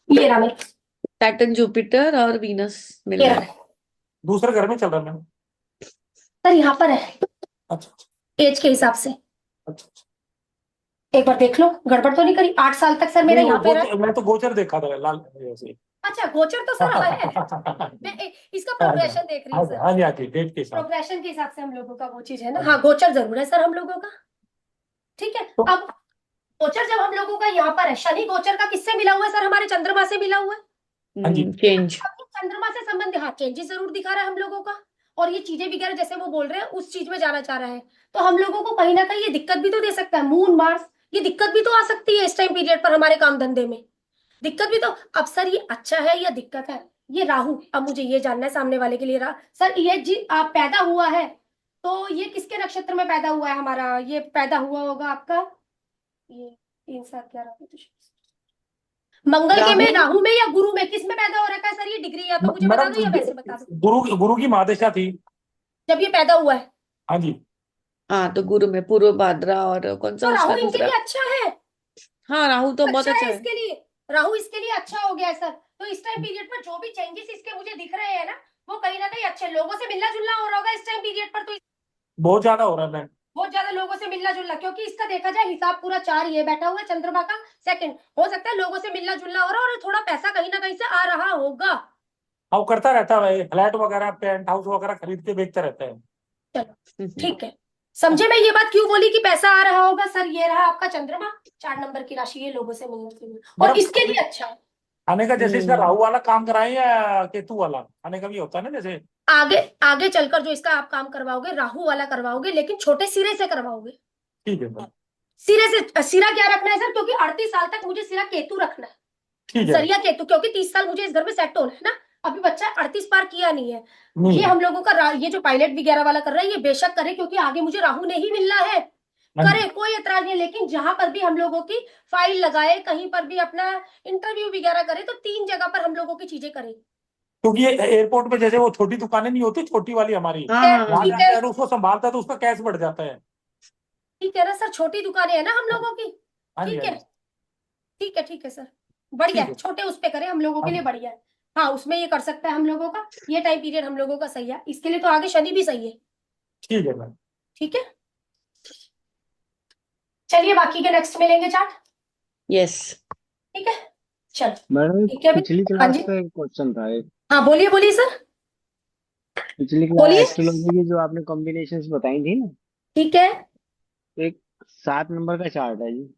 ये रहा मेरा। सैटर्न, जुपिटर और वीनस मिल ये रहा रहा है। दूसरे घर में चल रहा है मैम। सर यहाँ पर है अच्छा एज के हिसाब से। अच्छा अच्छा। एक बार देख लो, गड़बड़ तो नहीं करी? 8 साल तक सर मेरा नहीं, वो यहाँ पे रहा। मैं तो गोचर देखा था लाल ऐसे। अच्छा, गोचर तो सर है। मैं इसका प्रोग्रेशन देख रही हूँ सर। हाँ जी, हाँ जी, डेट के साथ। प्रोग्रेशन के हिसाब से हम लोगों का वो चीज है ना। हाँ, गोचर जरूर है सर हम लोगों का। ठीक है। तो- अब गोचर जब हम लोगों का यहाँ पर है, शनि गोचर का किससे मिला हुआ है सर? हमारे चंद्रमा से मिला हुआ है। हाँ जी। चेंज। अब ये चंद्रमा से संबंध, हाँ, चेंजेस जरूर दिखा रहा है हम लोगों का। और ये चीजें वगैरह जैसे वो बोल रहे हैं उस चीज में जाना चाह रहा है, तो हम लोगों को कहीं ना कहीं ये दिक्कत भी तो दे सकता है। मून मार्स, ये दिक्कत भी तो आ सकती है इस टाइम पीरियड पर हमारे काम धंधे में। दिक्कत भी तो। अब सर ये अच्छा है या दिक्कत है? ये राहु, अब मुझे ये जानना है सामने वाले के लिए। सर ये जी आप पैदा हुआ है, तो ये किसके नक्षत्र में पैदा हुआ है हमारा? ये पैदा हुआ होगा आपका ये 3 7 11 मंगल के में, राहु में, या गुरु में? किस में पैदा हो रखा है सर ये डिग्री? या तो मुझे बता मैडम, दो या वैसे बता दो। गुरु की महादशा थी। जब ये पैदा हुआ है हाँ जी। हाँ, तो गुरु में पूर्व भाद्रा और कौन सा तो राहु उसका इनके दूसरा? लिए अच्छा है। हाँ, राहु तो बहुत अच्छा अच्छा है है। इसके लिए। राहु इसके लिए अच्छा हो गया है सर। तो इस टाइम पीरियड पर जो भी चेंजेस इसके मुझे दिख रहे हैं ना, वो कहीं ना कहीं अच्छे लोगों से मिलना जुलना हो रहा होगा इस टाइम पीरियड पर। तो बहुत ज्यादा हो रहा है मैम। बहुत ज्यादा लोगों से मिलना जुलना, क्योंकि इसका देखा जाए हिसाब पूरा 4 ये बैठा हुआ है चंद्रमा का सेकंड। हो सकता है लोगों से मिलना जुलना हो रहा है और थोड़ा पैसा कहीं ना कहीं से आ रहा होगा। हाँ, वो करता रहता है, फ्लैट वगैरह पेंट हाउस वगैरह खरीद के बेचता रहता है। चलो ठीक है। समझे मैं ये बात क्यों बोली कि पैसा आ रहा होगा? सर ये रहा आपका चंद्रमा, 4 नंबर की राशि, ये लोगों से मिलना जुलना, और मैडम, इसके लिए अच्छा है। आने का जैसे इसका राहु वाला काम कराए या केतु वाला आने का भी होता है ना, जैसे आगे आगे चलकर जो इसका आप काम करवाओगे राहु वाला करवाओगे, लेकिन छोटे सिरे से करवाओगे। ठीक है मैम। सिरे से, सिरा क्या रखना है सर? क्योंकि 38 साल तक मुझे सिरा केतु रखना है। ठीक है। सरिया केतु, क्योंकि 30 साल मुझे इस घर में सेट होना है ना। अभी बच्चा 38 पार किया नहीं है। नहीं ये हम लोगों का ये जो पायलट वगैरह वाला कर रहा है, ये बेशक करे, क्योंकि आगे मुझे राहु नहीं मिलना है। हाँ जी। करे, कोई एतराज नहीं है। लेकिन जहां पर भी हम लोगों की फाइल लगाए, कहीं पर भी अपना इंटरव्यू वगैरह करे, तो 3 जगह पर हम लोगों की चीजें करें। क्योंकि ये एयरपोर्ट पे जैसे वो छोटी दुकानें नहीं होती, छोटी वाली हमारी, हाँ हाँ वहां ठीक जाता है, है तो उसको संभालता है तो उसका कैश बढ़ जाता है। ठीक है ना सर, छोटी दुकानें है ना हम लोगों की। हाँ जी, ठीक हाँ है, जी। ठीक है, ठीक है सर, बढ़िया ठीक है। है। छोटे उस पे करें हम लोगों के हाँ लिए, जी। बढ़िया है। हाँ, उसमें ये कर सकता है हम लोगों का। ये टाइम पीरियड हम लोगों का सही है इसके लिए। तो आगे शनि भी सही है। ठीक है मैम। ठीक है, चलिए बाकी के नेक्स्ट मिलेंगे चार्ट। यस। ठीक है, चलो मैडम, ठीक है पिछली हाँ क्लास जी, का एक क्वेश्चन था। एक हाँ बोलिए बोलिए सर, पिछली क्लास बोलिए। एस्ट्रोलॉजी की जो आपने कॉम्बिनेशंस बताई थी ना, ठीक है, एक 7 नंबर का चार्ट है जी।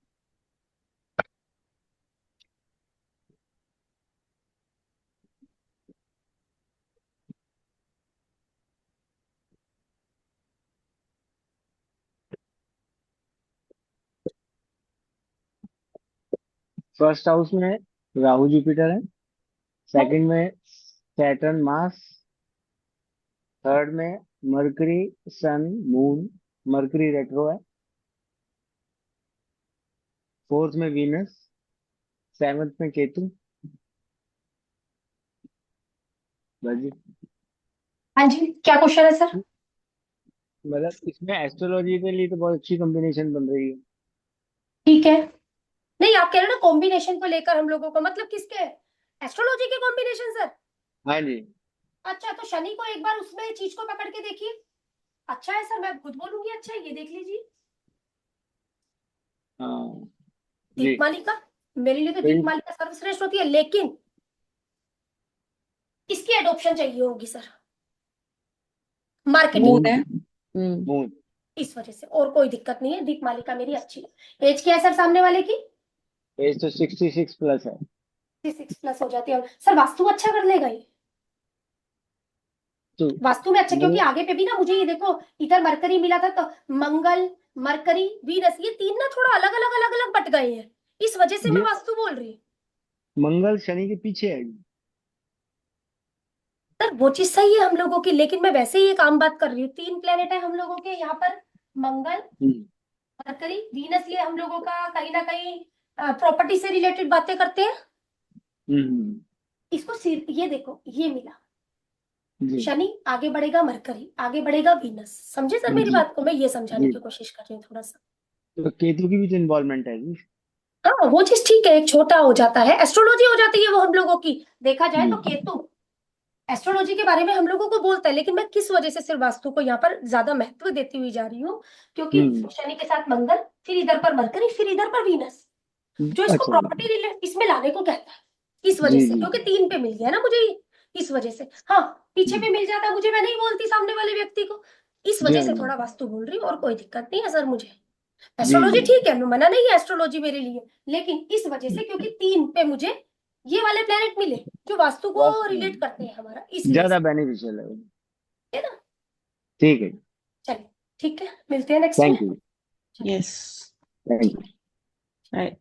फर्स्ट हाउस में राहु जुपिटर है, सेकंड में सैटर्न मार्स, थर्ड में Mercury sun moon, Mercury retro है, फोर्थ में वीनस, सेवंथ में केतु। बस जी। हाँ जी, क्या क्वेश्चन है सर? मतलब इसमें एस्ट्रोलॉजी के लिए तो बहुत अच्छी कॉम्बिनेशन बन रही है। ठीक है, नहीं आप कह रहे हो ना कॉम्बिनेशन को लेकर हम लोगों को, मतलब किसके? एस्ट्रोलॉजी के कॉम्बिनेशन सर? हाँ जी। अच्छा, तो शनि को एक बार उसमें चीज को पकड़ के देखिए। अच्छा है सर, मैं खुद बोलूंगी अच्छा है, ये देख लीजिए। हाँ जी। दीपमालिका, मेरे लिए तो तो दीपमालिका सर्वश्रेष्ठ होती है, लेकिन इसकी एडॉप्शन चाहिए होगी सर, मार्केटिंग, मून है। मून इस वजह से। और कोई दिक्कत नहीं है, दीपमालिका मेरी अच्छी है। एज क्या है सर सामने वाले की? एज तो 66 प्लस है। 6+ हो जाती है सर। वास्तु अच्छा कर लेगा ये, तो वास्तु में अच्छा, क्योंकि मंगल आगे पे भी ना मुझे ये देखो, इधर मरकरी मिला था, तो मंगल, मरकरी, वीनस, ये 3 ना थोड़ा अलग अलग अलग अलग बट गए हैं। इस वजह से मैं ये वास्तु बोल रही हूँ मंगल शनि के पीछे है जी। सर। वो चीज सही है हम लोगों की, लेकिन मैं वैसे ही एक आम बात कर रही हूँ। 3 प्लेनेट है हम लोगों के यहाँ पर, मंगल, हम्म, मरकरी, वीनस, ये हम लोगों का कहीं ना कहीं प्रॉपर्टी से रिलेटेड बातें करते हैं। हम्म, इसको ये देखो, ये मिला। जी शनि आगे बढ़ेगा, मरकरी आगे बढ़ेगा, वीनस। समझे सर मेरी जी बात को? मैं ये समझाने जी। की कोशिश कर रही हूँ थोड़ा सा। तो केतु की भी तो इन्वॉल्वमेंट है जी। हाँ, वो चीज ठीक है, एक छोटा हो जाता है, एस्ट्रोलॉजी हो जाती है वो हम लोगों की। देखा जाए तो हम्म, केतु एस्ट्रोलॉजी के बारे में हम लोगों को बोलता है, लेकिन मैं किस वजह से सिर्फ वास्तु को यहाँ पर ज्यादा महत्व देती हुई जा रही हूँ, क्योंकि हम्म। शनि के साथ मंगल, फिर इधर पर मरकरी, फिर इधर पर वीनस, जो इसको अच्छा प्रॉपर्टी रिलेट इसमें लाने को कहता है, इस वजह जी से, जी क्योंकि 3 पे मिल गया ना मुझे ये, इस वजह से। हाँ, पीछे पे मिल जाता मुझे, मैं नहीं बोलती सामने वाले व्यक्ति को, इस जी वजह हाँ से जी थोड़ा वास्तु बोल रही हूँ, और कोई दिक्कत नहीं है सर मुझे। जी एस्ट्रोलॉजी जी ठीक है, मैं मना नहीं है एस्ट्रोलॉजी मेरे लिए, लेकिन इस वजह से क्योंकि 3 पे मुझे ये वाले प्लेनेट मिले जो वास्तु को वास्तु रिलेट करते हैं हमारा, इसलिए ज्यादा सर, बेनिफिशियल है वो। है ना। ठीक है, चलिए ठीक है, मिलते हैं नेक्स्ट थैंक में। You, yes, thank you. Right.